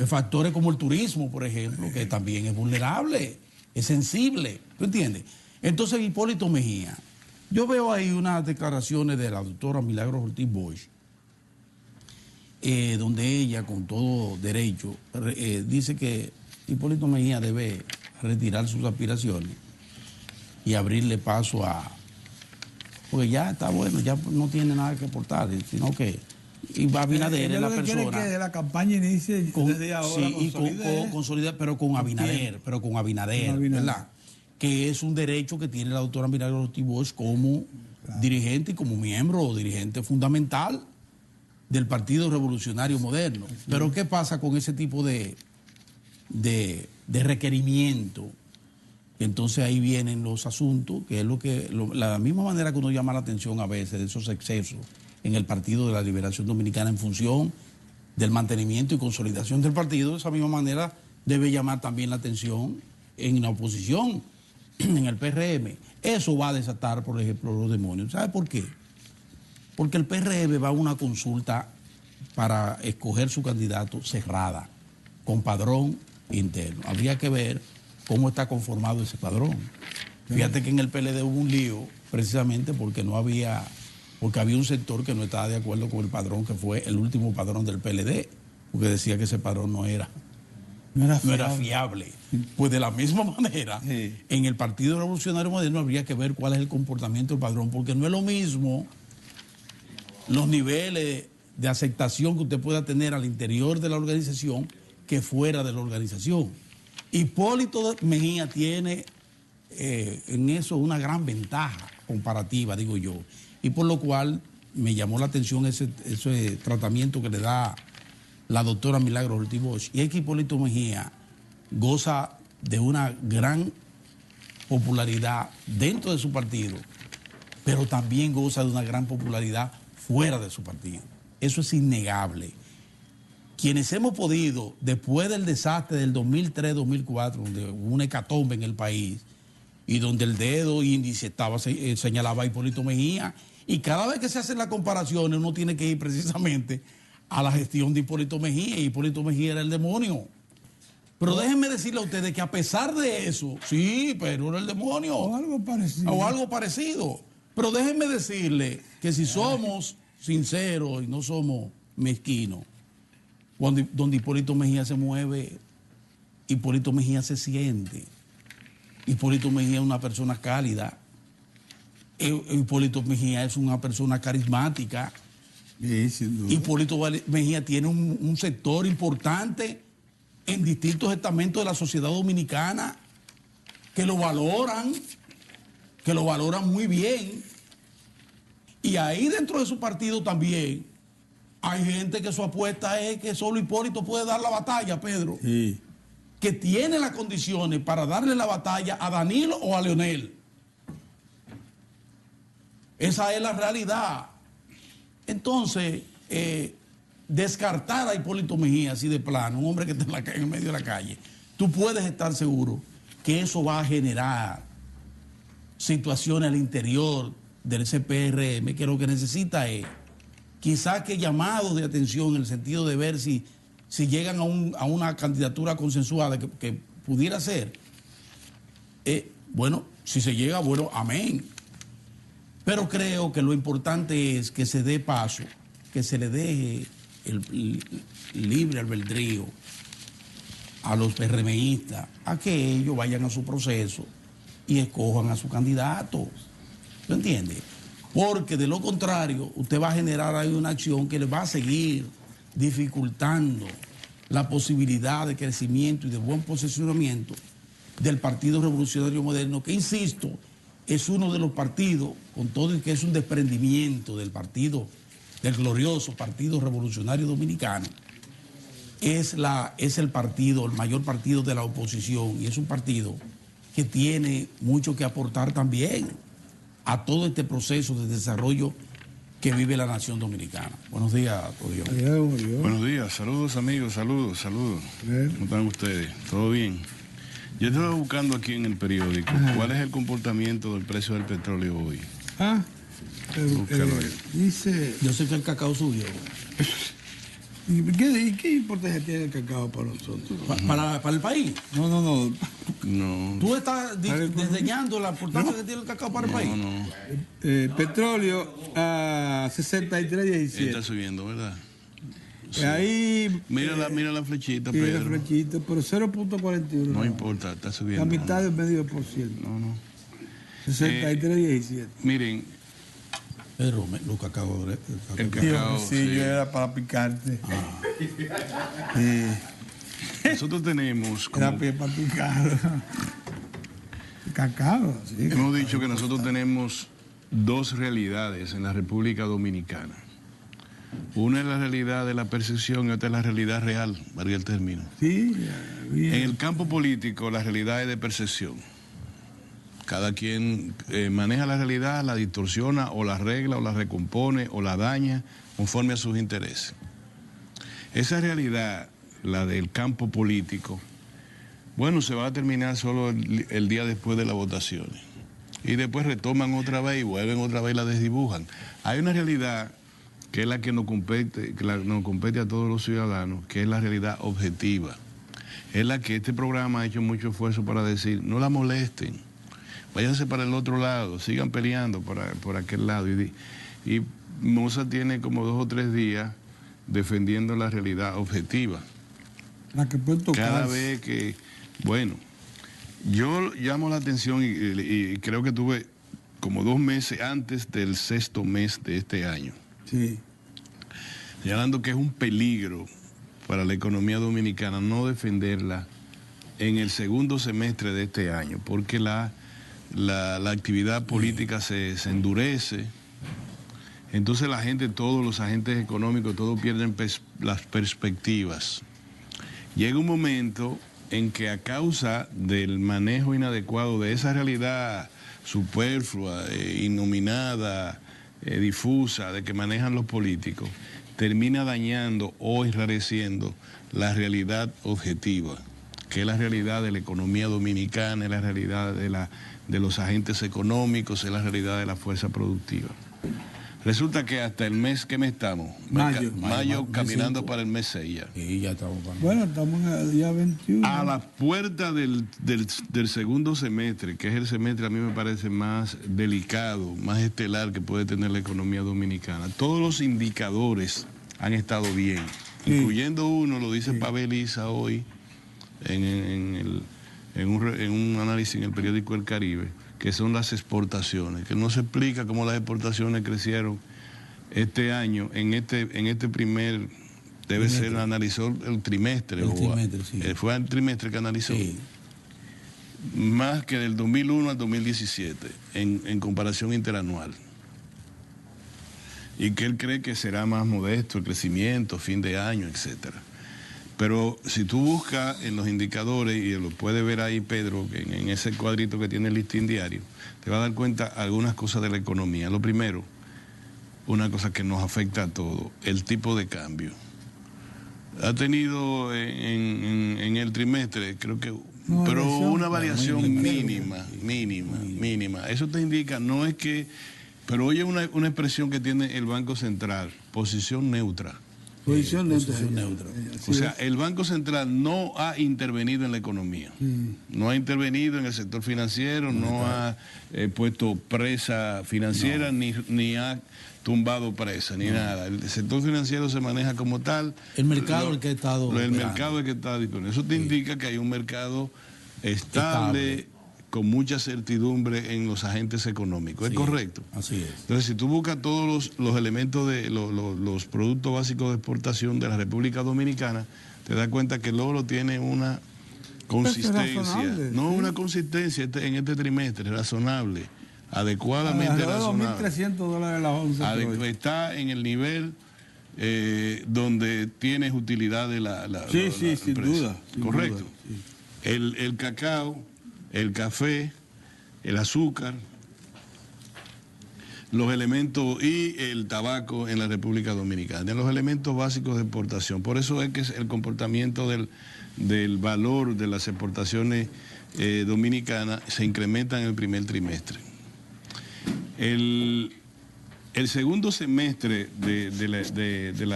factores como el turismo, por ejemplo, que también es vulnerable, es sensible, ¿tú entiendes? Entonces, Hipólito Mejía, yo veo ahí unas declaraciones de la doctora Milagros Ortiz Bosch, donde ella, con todo derecho, dice que Hipólito Mejía debe retirar sus aspiraciones y abrirle paso a... Porque ya está bueno, ya no tiene nada que aportar, sino que Abinader es la persona... Quiere que la campaña inicie desde ahora. Sí, consolidar, pero con Abinader, ¿verdad? Que es un derecho que tiene la doctora Milagros Ortiz Bosch como dirigente y como miembro o dirigente fundamental del Partido Revolucionario Moderno. Pero ¿qué pasa con ese tipo de requerimiento? Entonces ahí vienen los asuntos, que es la misma manera que uno llama la atención a veces de esos excesos en el Partido de la Liberación Dominicana en función del mantenimiento y consolidación del partido. De esa misma manera debe llamar también la atención en la oposición, en el PRM. Eso va a desatar, por ejemplo, los demonios. ¿Sabe por qué? Porque el PRM va a una consulta para escoger su candidato cerrada, con padrón interno. Habría que ver cómo está conformado ese padrón. Fíjate que en el PLD hubo un lío precisamente porque había un sector que no estaba de acuerdo con el padrón, que fue el último padrón del PLD, porque decía que ese padrón no era fiable. Pues de la misma manera, en el Partido Revolucionario Moderno habría que ver cuál es el comportamiento del padrón, porque no es lo mismo los niveles de aceptación que usted pueda tener al interior de la organización que fuera de la organización. Hipólito Mejía tiene en eso una gran ventaja comparativa, digo yo, y por lo cual me llamó la atención ese tratamiento que le da la doctora Milagros Ortiz Bosch. Y es que Hipólito Mejía goza de una gran popularidad dentro de su partido, pero también goza de una gran popularidad fuera de su partido. Eso es innegable. Quienes hemos podido, después del desastre del 2003-2004, donde hubo una hecatombe en el país y donde el dedo índice señalaba a Hipólito Mejía, y cada vez que se hacen las comparaciones uno tiene que ir precisamente a la gestión de Hipólito Mejía, y Hipólito Mejía era el demonio. Pero déjenme decirle a ustedes que a pesar de eso, sí, pero era el demonio. O algo parecido. Pero déjenme decirle que si somos sinceros y no somos mezquinos, donde Hipólito Mejía se mueve, Hipólito Mejía se siente. Hipólito Mejía es una persona cálida. Hipólito Mejía es una persona carismática. Sí, sin duda. Hipólito Mejía tiene un sector importante en distintos estamentos de la sociedad dominicana que lo valoran muy bien. Y ahí dentro de su partido también hay gente que su apuesta es que solo Hipólito puede dar la batalla, Pedro. Sí. Que tiene las condiciones para darle la batalla a Danilo o a Leonel. Esa es la realidad. Entonces, descartar a Hipólito Mejía así de plano, un hombre que está en el medio de la calle, tú puedes estar seguro que eso va a generar situaciones al interior del CPRM, que lo que necesita es quizás que llamados de atención en el sentido de ver si llegan a una candidatura consensuada que pudiera ser. Bueno, si se llega, bueno, amén. Pero creo que lo importante es que se dé paso, que se le deje el libre albedrío a los PRMistas, a que ellos vayan a su proceso y escojan a sus candidatos. ¿Tú entiendes? Porque de lo contrario, usted va a generar ahí una acción que le va a seguir dificultando la posibilidad de crecimiento y de buen posicionamiento del Partido Revolucionario Moderno, que, insisto, es uno de los partidos, con todo y que es un desprendimiento del partido, del glorioso Partido Revolucionario Dominicano, es el partido, el mayor partido de la oposición, y es un partido que tiene mucho que aportar también a todo este proceso de desarrollo que vive la nación dominicana. Buenos días, Todio. Buenos días, saludos amigos, saludos. ¿Cómo están ustedes? ¿Todo bien? Yo estaba buscando aquí en el periódico cuál es el comportamiento del precio del petróleo hoy. Dice... Yo sé que el cacao subió. ¿Y qué importancia tiene el cacao para nosotros? ¿Para el país? No. ¿Tú estás desdeñando la importancia que tiene el cacao para el país? No. Petróleo a 63.17. Está subiendo, ¿verdad? Sí. Ahí... Mira la flechita, Pedro. Pedro. La flechita, pero 0.41. No importa, está subiendo. La mitad del medio por ciento. No. 63.17. Miren. Pedro, los cacao. El cacao, sí, yo era para picarte. Nosotros tenemos... Era para picar. Cacao, sí. Hemos dicho que nosotros tenemos dos realidades en la República Dominicana. Una es la realidad de la percepción y otra es la realidad real, varía el término. Sí, bien. En el campo político la realidad es de percepción. Cada quien maneja la realidad, la distorsiona o la arregla o la recompone o la daña conforme a sus intereses. Esa realidad, la del campo político, bueno, se va a terminar solo el día después de las votaciones. Y después retoman otra vez y vuelven otra vez y la desdibujan. Hay una realidad que es la que nos compete, a todos los ciudadanos, que es la realidad objetiva. Es la que este programa ha hecho mucho esfuerzo para decir, no la molesten, váyanse para el otro lado, sigan peleando por aquel lado. Y Moza tiene como 2 o 3 días defendiendo la realidad objetiva. La que puede tocar. Cada vez que, bueno, yo llamo la atención y creo que tuve como 2 meses antes del 6º mes de este año. Sí. Señalando que es un peligro para la economía dominicana no defenderla en el 2º semestre de este año, porque la actividad política se endurece, entonces la gente, todos los agentes económicos, todos pierden las perspectivas. Llega un momento en que a causa del manejo inadecuado de esa realidad superflua, innominada, difusa, de que manejan los políticos, termina dañando o enrareciendo la realidad objetiva, que es la realidad de la economía dominicana, es la realidad de los agentes económicos, es la realidad de la fuerza productiva. Resulta que hasta el mes que estamos, mayo caminando para el mes 6 ya. Y ya estamos para... Bueno, estamos en el día 21. A la puerta del 2º semestre, que es el semestre a mí me parece más delicado, más estelar que puede tener la economía dominicana. Todos los indicadores han estado bien, incluyendo uno, lo dice Pavel Isa hoy, en un análisis en el periódico El Caribe, que son las exportaciones, que no se explica cómo las exportaciones crecieron este año, en este primer, debe ser, analizó el trimestre. Sí. Fue el trimestre que analizó. Sí. Más que del 2001 al 2017, en comparación interanual. Y que él cree que será más modesto el crecimiento, fin de año, etcétera. Pero si tú buscas en los indicadores, y lo puedes ver ahí, Pedro, que en ese cuadrito que tiene el listín diario, te vas a dar cuenta algunas cosas de la economía. Lo primero, una cosa que nos afecta a todos, el tipo de cambio. Ha tenido en el trimestre, creo que, pero una variación mínima. Eso te indica, no es que, pero oye una expresión que tiene el Banco Central, posición neutra. Posición neutra. O sea, el Banco Central no ha intervenido en la economía, no ha intervenido en el sector financiero, no ha puesto presa financiera, ni ha tumbado presa, ni nada. El sector financiero se maneja como tal. El mercado es el que ha estado. El mercado es el que está disponible. Eso te indica que hay un mercado estable, con mucha certidumbre en los agentes económicos. ¿Es correcto? Así es. Entonces, si tú buscas todos los elementos de los productos básicos de exportación de la República Dominicana, te das cuenta que el oro tiene una consistencia. No una consistencia en este trimestre, razonable, adecuadamente razonable. $2.300 la onza. Está en el nivel donde tienes utilidad de la sin duda. Correcto. El cacao, el café, el azúcar, los elementos y el tabaco en la República Dominicana, los elementos básicos de exportación. Por eso es que el comportamiento del valor de las exportaciones dominicanas se incrementa en el primer trimestre. El segundo semestre en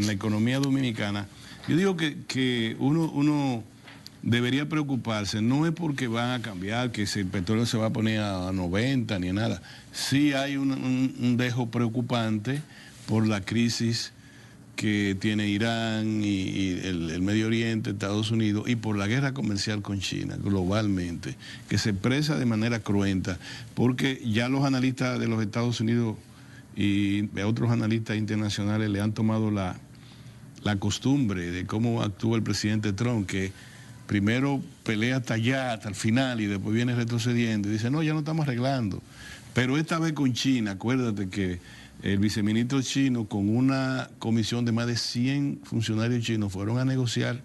la economía dominicana, yo digo que uno debería preocuparse, no es porque van a cambiar, que si el petróleo se va a poner a 90 ni nada. Sí hay un dejo preocupante por la crisis que tiene Irán y el Medio Oriente, Estados Unidos, y por la guerra comercial con China globalmente, que se expresa de manera cruenta, porque ya los analistas de los Estados Unidos y otros analistas internacionales le han tomado la costumbre de cómo actúa el presidente Trump, que primero pelea hasta allá, hasta el final, y después viene retrocediendo y dice, no, ya no estamos arreglando. Pero esta vez con China, acuérdate que el viceministro chino con una comisión de más de 100 funcionarios chinos fueron a negociar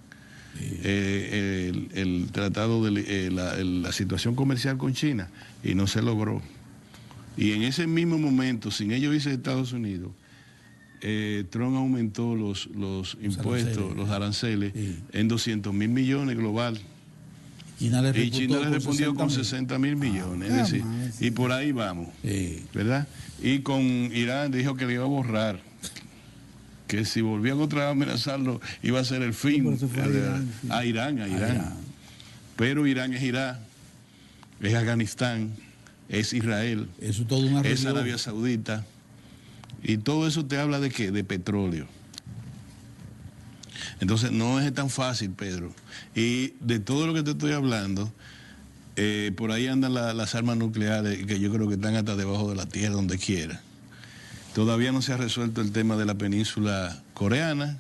el tratado de la situación comercial con China y no se logró. Y en ese mismo momento, sin ellos irse a Estados Unidos, Trump aumentó los impuestos, los aranceles, en 200 mil millones global. Y China le respondió con 60 mil millones. Es decir, y por ahí vamos, ¿verdad? Y con Irán dijo que le iba a borrar, que si volvían otra vez a amenazarlo, iba a ser el fin a Irán. Pero Irán es Irak, es Afganistán, es Israel, eso es toda una es Arabia Saudita. Y todo eso te habla de ¿qué? De petróleo. Entonces no es tan fácil, Pedro. Y de todo lo que te estoy hablando, por ahí andan las armas nucleares, que yo creo que están hasta debajo de la tierra, donde quiera. Todavía no se ha resuelto el tema de la península coreana.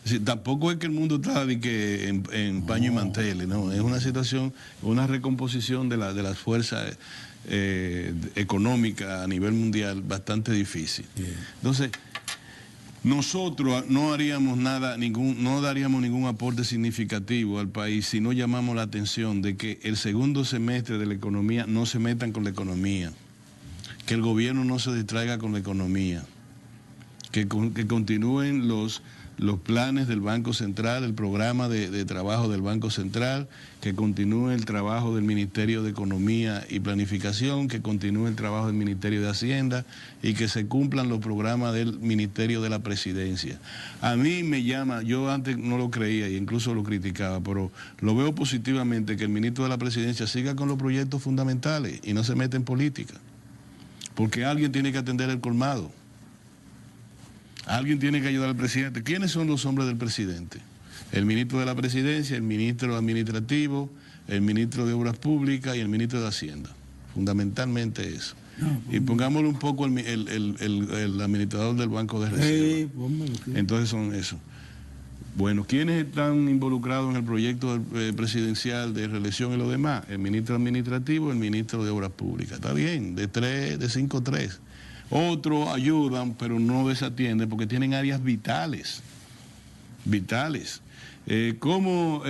Es decir, tampoco es que el mundo está en paño y manteles, no. Es una situación, una recomposición de las fuerzas económica a nivel mundial bastante difícil. Entonces, nosotros no daríamos ningún aporte significativo al país si no llamamos la atención de que el segundo semestre de la economía no se metan con la economía, que el gobierno no se distraiga con la economía, que continúen los planes del Banco Central, el programa de trabajo del Banco Central, que continúe el trabajo del Ministerio de Economía y Planificación, que continúe el trabajo del Ministerio de Hacienda y que se cumplan los programas del Ministerio de la Presidencia. A mí me llama, yo antes no lo creía e incluso lo criticaba, pero lo veo positivamente que el Ministro de la Presidencia siga con los proyectos fundamentales y no se meta en política, porque alguien tiene que atender el colmado. Alguien tiene que ayudar al presidente. ¿Quiénes son los hombres del presidente? El ministro de la Presidencia, el ministro administrativo, el ministro de Obras Públicas y el ministro de Hacienda. Fundamentalmente eso. Y pongámosle un poco el administrador del Banco de Reserva. Entonces son eso. Bueno, ¿quiénes están involucrados en el proyecto presidencial de reelección y lo demás? El ministro administrativo, el ministro de Obras Públicas. Está bien, de 5-3. Otros ayudan, pero no desatienden porque tienen áreas vitales vitales. ¿Cómo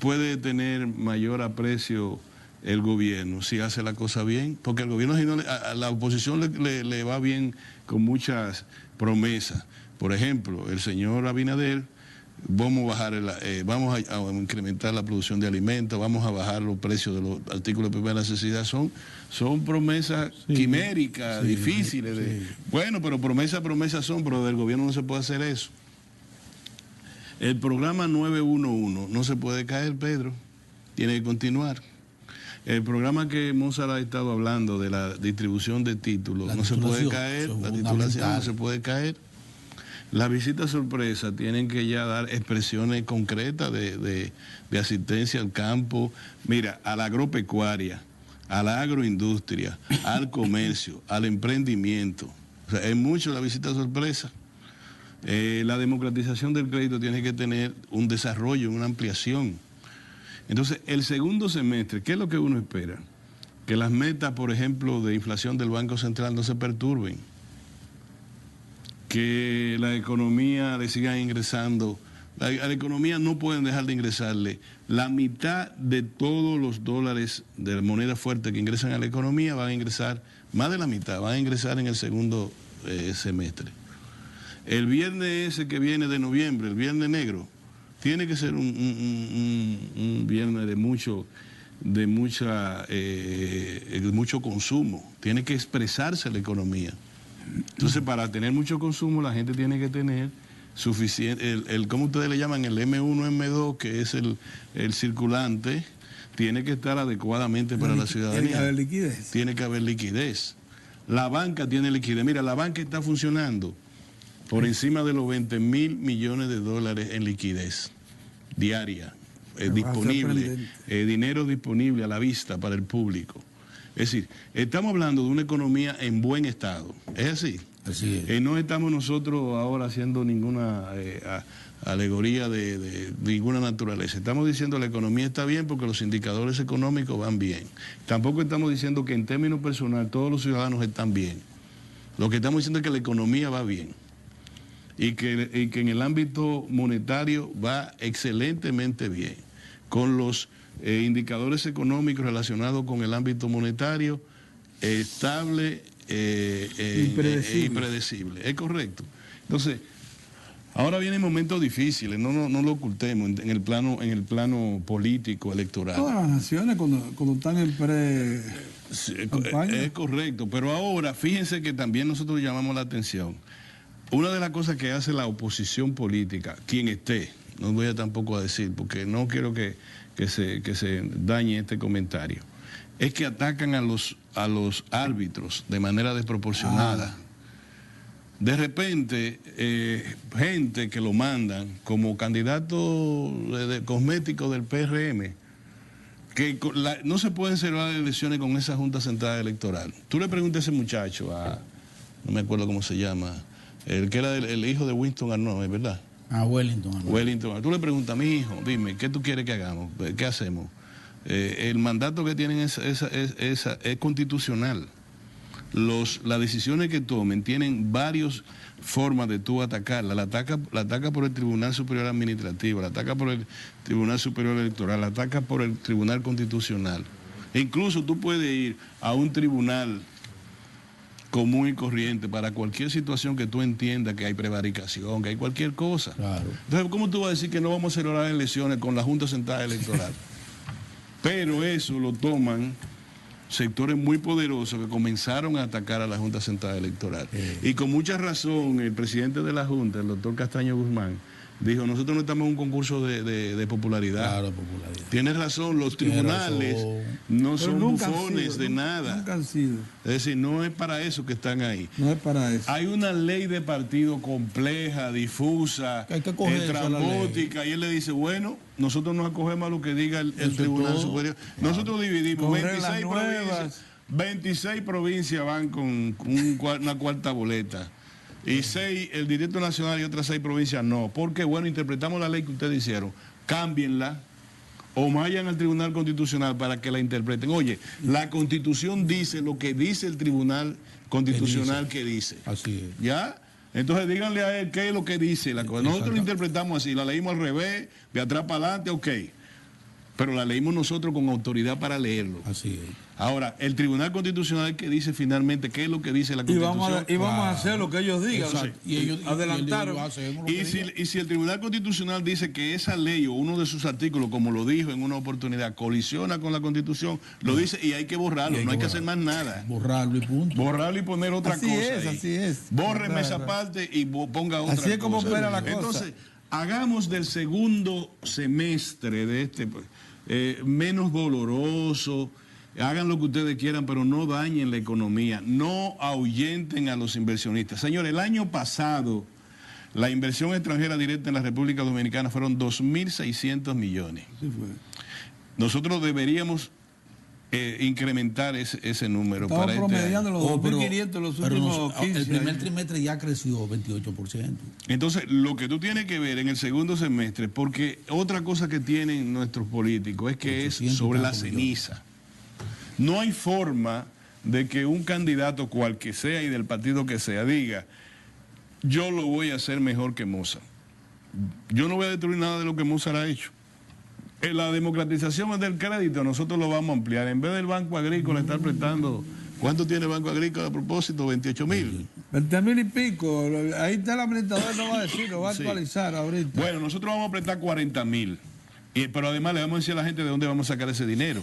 puede tener mayor aprecio el gobierno si hace la cosa bien? Porque al gobierno, si no, a la oposición le va bien con muchas promesas. Por ejemplo, el señor Abinader, vamos a incrementar la producción de alimentos, vamos a bajar los precios de los artículos de primera necesidad. Son promesas quiméricas, difíciles. Bueno, pero promesas son, pero del gobierno no se puede hacer eso. El programa 911 no se puede caer, Pedro, tiene que continuar. El programa que Mozart ha estado hablando de la distribución de títulos no se puede caer, la titulación no se puede caer. Las visitas sorpresa tienen que ya dar expresiones concretas de asistencia al campo, mira, a la agropecuaria, a la agroindustria, al comercio, al emprendimiento. O sea, es mucho la visita sorpresa. La democratización del crédito tiene que tener un desarrollo, una ampliación. Entonces, el segundo semestre, ¿qué es lo que uno espera? Que las metas, por ejemplo, de inflación del Banco Central no se perturben. Que la economía le siga ingresando. A la economía no pueden dejar de ingresarle. La mitad de todos los dólares de moneda fuerte que ingresan a la economía van a ingresar, más de la mitad, van a ingresar en el segundo semestre. El viernes ese que viene de noviembre, el viernes negro, tiene que ser un viernes de mucho consumo. Tiene que expresarse la economía. Entonces, para tener mucho consumo, la gente tiene que tener suficiente, ¿cómo ustedes le llaman? El M1, M2, que es el circulante, tiene que estar adecuadamente para la ciudadanía. Tiene que haber liquidez. Tiene que haber liquidez. La banca tiene liquidez. Mira, la banca está funcionando por encima de los 20.000 millones de dólares en liquidez diaria, disponible, dinero disponible a la vista para el público. Es decir, estamos hablando de una economía en buen estado. ¿Es así? Así es. No estamos nosotros ahora haciendo ninguna alegoría de ninguna naturaleza. Estamos diciendo que la economía está bien porque los indicadores económicos van bien. Tampoco estamos diciendo que en términos personal todos los ciudadanos están bien. Lo que estamos diciendo es que la economía va bien. Y que en el ámbito monetario va excelentemente bien. Con los indicadores económicos relacionados con el ámbito monetario, estable e impredecible. Es correcto. Entonces, ahora vienen momentos difíciles, no lo ocultemos, en el plano político, electoral. Todas las naciones cuando están en pre-campaña. Es correcto, pero ahora fíjense que también nosotros llamamos la atención. Una de las cosas que hace la oposición política, quien esté, no voy a tampoco a decir, porque no quiero que se dañe este comentario, es que atacan a los árbitros de manera desproporcionada. De repente, gente que lo mandan como candidato de cosmético del PRM, que no se pueden celebrar elecciones con esa Junta Central Electoral. Tú le preguntas a ese muchacho, no me acuerdo cómo se llama, el que era el hijo de Winston Arnold, ¿verdad? Wellington Arnold. Wellington. Tú le preguntas a mi hijo, dime, ¿qué tú quieres que hagamos? ¿Qué hacemos? El mandato que tienen es constitucional. Las decisiones que tomen tienen varias formas de tú atacarla. La ataca por el Tribunal Superior Administrativo, la ataca por el Tribunal Superior Electoral, la ataca por el Tribunal Constitucional. E incluso tú puedes ir a un tribunal común y corriente para cualquier situación que tú entiendas que hay prevaricación, que hay cualquier cosa. Claro. Entonces, ¿cómo tú vas a decir que no vamos a celebrar elecciones con la Junta Central Electoral? Pero eso lo toman sectores muy poderosos que comenzaron a atacar a la Junta Central Electoral. Y con mucha razón, el presidente de la Junta, el doctor Castaño Guzmán, dijo, nosotros no estamos en un concurso de popularidad. Claro, popularidad. Tienes razón, los tribunales no son bufones de nada. Nunca han sido. Es decir, no es para eso que están ahí. No es para eso. Hay una ley de partido compleja, difusa, Hay que acogerse a la trambótica, y él le dice, bueno, nosotros nos acogemos a lo que diga el Tribunal Superior. Nosotros dividimos 26 provincias van con una cuarta boleta. Y 6, el Distrito Nacional y otras 6 provincias no. Porque, bueno, interpretamos la ley que ustedes hicieron, cámbienla o vayan al Tribunal Constitucional para que la interpreten. Oye, la Constitución dice lo que dice el Tribunal Constitucional que dice. Así es. ¿Ya? Entonces díganle a él qué es lo que dice la cosa. Nosotros lo interpretamos así, la leímos al revés, de atrás para adelante, ok. Pero la leímos nosotros con autoridad para leerlo. Así es. Ahora, el Tribunal Constitucional es que dice finalmente qué es lo que dice la Constitución. Y vamos a hacer lo que ellos digan. Exacto. Y ellos adelantaron. Y si el Tribunal Constitucional dice que esa ley o uno de sus artículos, como lo dijo en una oportunidad, colisiona con la Constitución, lo dice y hay que borrarlo, no hay que hacer más nada. Borrarlo y punto. Borrarlo y poner otra cosa ahí. Así es. Bórreme esa parte y ponga otra cosa. Así es como opera la cosa. Entonces, hagamos del segundo semestre de este menos doloroso. Hagan lo que ustedes quieran, pero no dañen la economía, no ahuyenten a los inversionistas. Señor, el año pasado la inversión extranjera directa en la República Dominicana fueron 2.600 millones. Sí fue. Nosotros deberíamos incrementar ese número. Estamos para promediando este los 2.500 los últimos 15 El primer años. trimestre ya creció 28%. Entonces, lo que tú tienes que ver en el segundo semestre, porque otra cosa que tienen nuestros políticos es que es sobre la ceniza. No hay forma de que un candidato, cual que sea y del partido que sea, diga, yo lo voy a hacer mejor que Mozart. Yo no voy a destruir nada de lo que Mozart ha hecho. La democratización del crédito nosotros lo vamos a ampliar. En vez del Banco Agrícola estar prestando, ¿cuánto tiene el Banco Agrícola a propósito? 28.000. 20.000 y pico. Ahí está el administrador, no va a decir, lo va a Sí. actualizar ahorita. Bueno, nosotros vamos a prestar 40.000. Pero además le vamos a decir a la gente de dónde vamos a sacar ese dinero.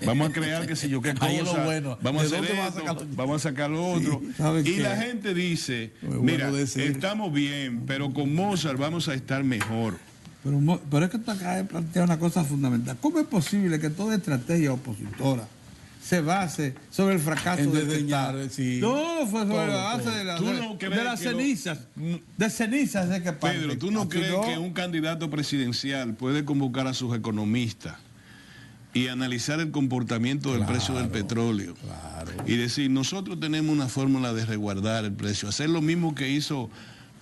Vamos a crear qué sé yo qué cosa. Ahí es lo bueno. Vamos a ¿De hacer dónde esto, vas a sacar lo- vamos a sacar lo otro. ¿sabe Y qué? la gente dice, Muy bueno mira, decir. estamos bien, pero con Mozart vamos a estar mejor. Pero es que tú acabas de plantear una cosa fundamental. ¿Cómo es posible que toda estrategia opositora se base sobre el fracaso En de desdeñar, Estado? sí. No, fue sobre Todo, la base todo. de, Tú no crees de las que cenizas. De cenizas de que parte. Pedro, ¿tú no Así crees que un candidato presidencial puede convocar a sus economistas y analizar el comportamiento del precio del petróleo? Claro. Y decir, nosotros tenemos una fórmula de resguardar el precio, hacer lo mismo que hizo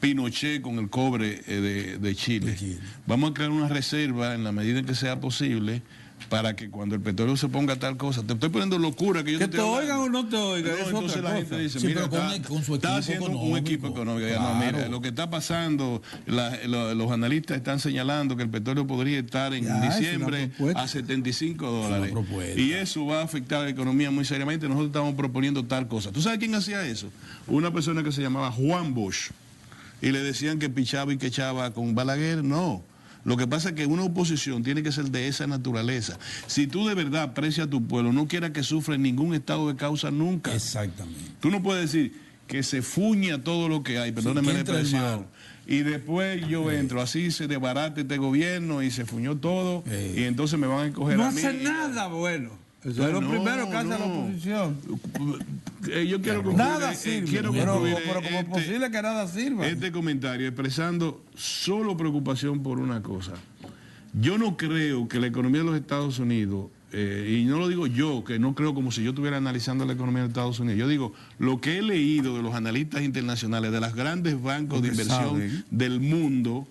Pinochet con el cobre de Chile. De Chile. Vamos a crear una reserva en la medida en que sea posible para que cuando el petróleo se ponga tal cosa, te estoy poniendo locura que yo Que te te estoy oigan hablando. o no te oigan, es Entonces otra la cosa. gente dice, Sí, mira, pero está, con su está equipo haciendo un equipo económico. Ya, no, Claro. mira, lo que está pasando, los analistas están señalando que el petróleo podría estar en Ya, es una diciembre propuesta. a $75. propuesta. Y eso va a afectar a la economía muy seriamente. Nosotros estamos proponiendo tal cosa. ¿Tú sabes quién hacía eso? Una persona que se llamaba Juan Bosch. Y le decían que pichaba y que echaba con Balaguer. No. Lo que pasa es que una oposición tiene que ser de esa naturaleza. Si tú de verdad aprecias a tu pueblo, no quieras que sufra en ningún estado de causa nunca. Exactamente. Tú no puedes decir que se fuña todo lo que hay, perdóneme que la entre el expresión. mal. Y después yo entro, así se desbarata este gobierno y se fuñó todo, y entonces me van a escoger No a mí. hace nada bueno. Eso es lo No, primero que hace la no. oposición. Yo quiero concluir, Nada sirve. quiero pero concluir como es posible que nada sirva. este comentario expresando solo preocupación por una cosa. Yo no creo que la economía de los Estados Unidos, y no lo digo yo, que no creo como si yo estuviera analizando la economía de Estados Unidos, yo digo, lo que he leído de los analistas internacionales, de los grandes bancos de Porque inversión saben. del mundo,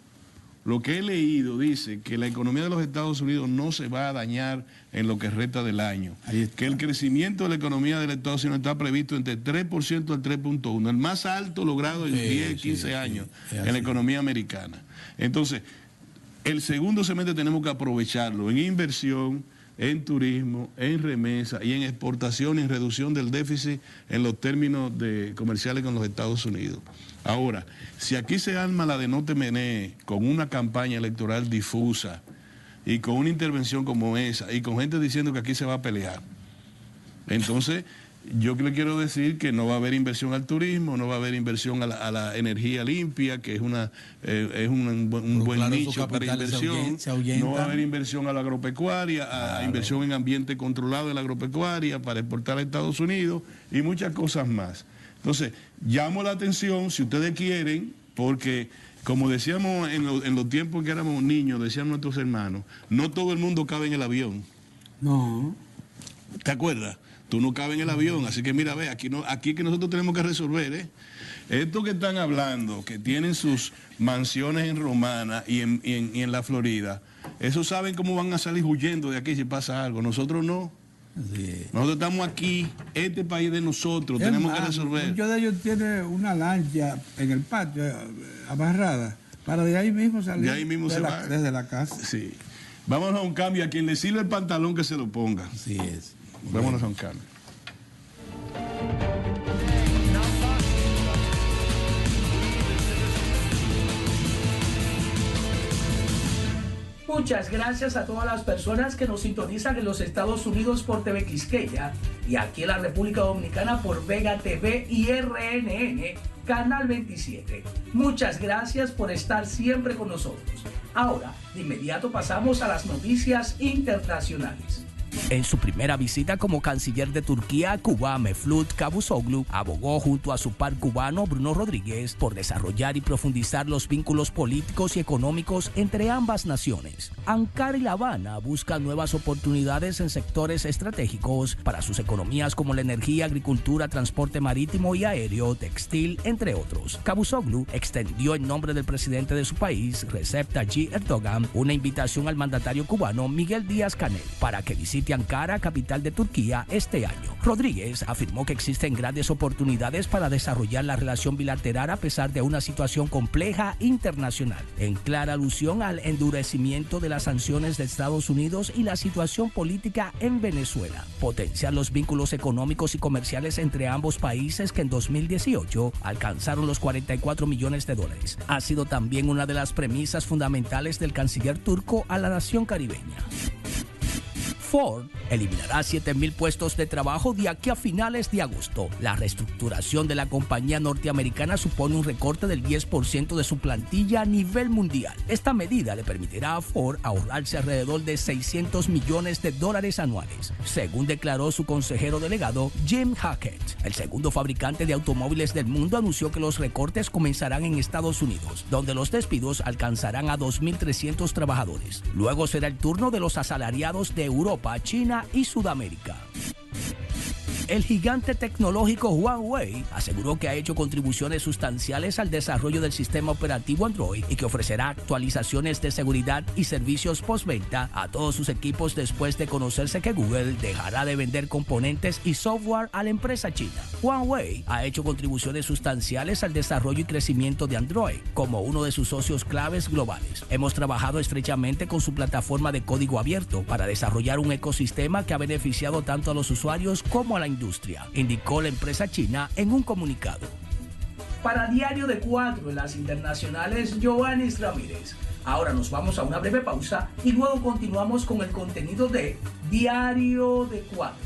lo que he leído dice que la economía de los Estados Unidos no se va a dañar en lo que resta del año. Ahí está. Que el crecimiento de la economía de los Estados Unidos está previsto entre 3% al 3.1%, el más alto logrado en 10, 15 años en la economía americana. Entonces, el segundo semestre tenemos que aprovecharlo en inversión, en turismo, en remesa y en exportación y en reducción del déficit en los términos comerciales con los Estados Unidos. Ahora, si aquí se arma la de no te menee con una campaña electoral difusa y con una intervención como esa y con gente diciendo que aquí se va a pelear, entonces yo le quiero decir que no va a haber inversión al turismo, no va a haber inversión a la energía limpia, que es un buen claro, nicho esos para capitales inversión. se ahuyentan. No va a haber inversión a la agropecuaria, a inversión en ambiente controlado de la agropecuaria para exportar a Estados Unidos y muchas cosas más. Entonces, llamo la atención, si ustedes quieren, porque como decíamos en los tiempos que éramos niños, decían nuestros hermanos, no todo el mundo cabe en el avión. No. ¿Te acuerdas? Tú no cabes en el avión, así que mira, ve, aquí que nosotros tenemos que resolver, Estos que están hablando, que tienen sus mansiones en Romana y en la Florida, esos saben cómo van a salir huyendo de aquí si pasa algo, nosotros no. Sí. Nosotros estamos aquí, este país de nosotros, tenemos que resolver. Muchos de ellos tienen una lancha en el patio amarrada para de ahí mismo salir. De ahí mismo se va. Desde la casa. Sí. Vámonos a un cambio. A quien le sirve el pantalón que se lo ponga. Así es. Vámonos a un cambio. Muchas gracias a todas las personas que nos sintonizan en los Estados Unidos por TV Quisqueya y aquí en la República Dominicana por Vega TV y RNN, Canal 27. Muchas gracias por estar siempre con nosotros. Ahora, de inmediato pasamos a las noticias internacionales. En su primera visita como canciller de Turquía a Cuba, Mevlut Cavusoglu abogó junto a su par cubano Bruno Rodríguez por desarrollar y profundizar los vínculos políticos y económicos entre ambas naciones. Ankara y La Habana buscan nuevas oportunidades en sectores estratégicos para sus economías como la energía, agricultura, transporte marítimo y aéreo, textil, entre otros. Cavusoglu extendió en nombre del presidente de su país, Recep Tayyip Erdogan, una invitación al mandatario cubano Miguel Díaz-Canel para que visite Ankara, capital de Turquía, este año. Rodríguez afirmó que existen grandes oportunidades para desarrollar la relación bilateral a pesar de una situación compleja internacional, en clara alusión al endurecimiento de las sanciones de Estados Unidos y la situación política en Venezuela. Potenciar los vínculos económicos y comerciales entre ambos países que en 2018 alcanzaron los $44 millones. Ha sido también una de las premisas fundamentales del canciller turco a la nación caribeña. Ford eliminará 7,000 puestos de trabajo de aquí a finales de agosto. La reestructuración de la compañía norteamericana supone un recorte del 10% de su plantilla a nivel mundial. Esta medida le permitirá a Ford ahorrarse alrededor de $600 millones anuales, según declaró su consejero delegado Jim Hackett. El segundo fabricante de automóviles del mundo anunció que los recortes comenzarán en Estados Unidos, donde los despidos alcanzarán a 2,300 trabajadores. Luego será el turno de los asalariados de Europa, China y Sudamérica. El gigante tecnológico Huawei aseguró que ha hecho contribuciones sustanciales al desarrollo del sistema operativo Android y que ofrecerá actualizaciones de seguridad y servicios postventa a todos sus equipos después de conocerse que Google dejará de vender componentes y software a la empresa china. Huawei ha hecho contribuciones sustanciales al desarrollo y crecimiento de Android como uno de sus socios claves globales. Hemos trabajado estrechamente con su plataforma de código abierto para desarrollar un ecosistema que ha beneficiado tanto a los usuarios como a la industria, indicó la empresa china en un comunicado. Para Diario de 4 en las internacionales, Joanis Ramírez. Ahora nos vamos a una breve pausa y luego continuamos con el contenido de Diario de 4.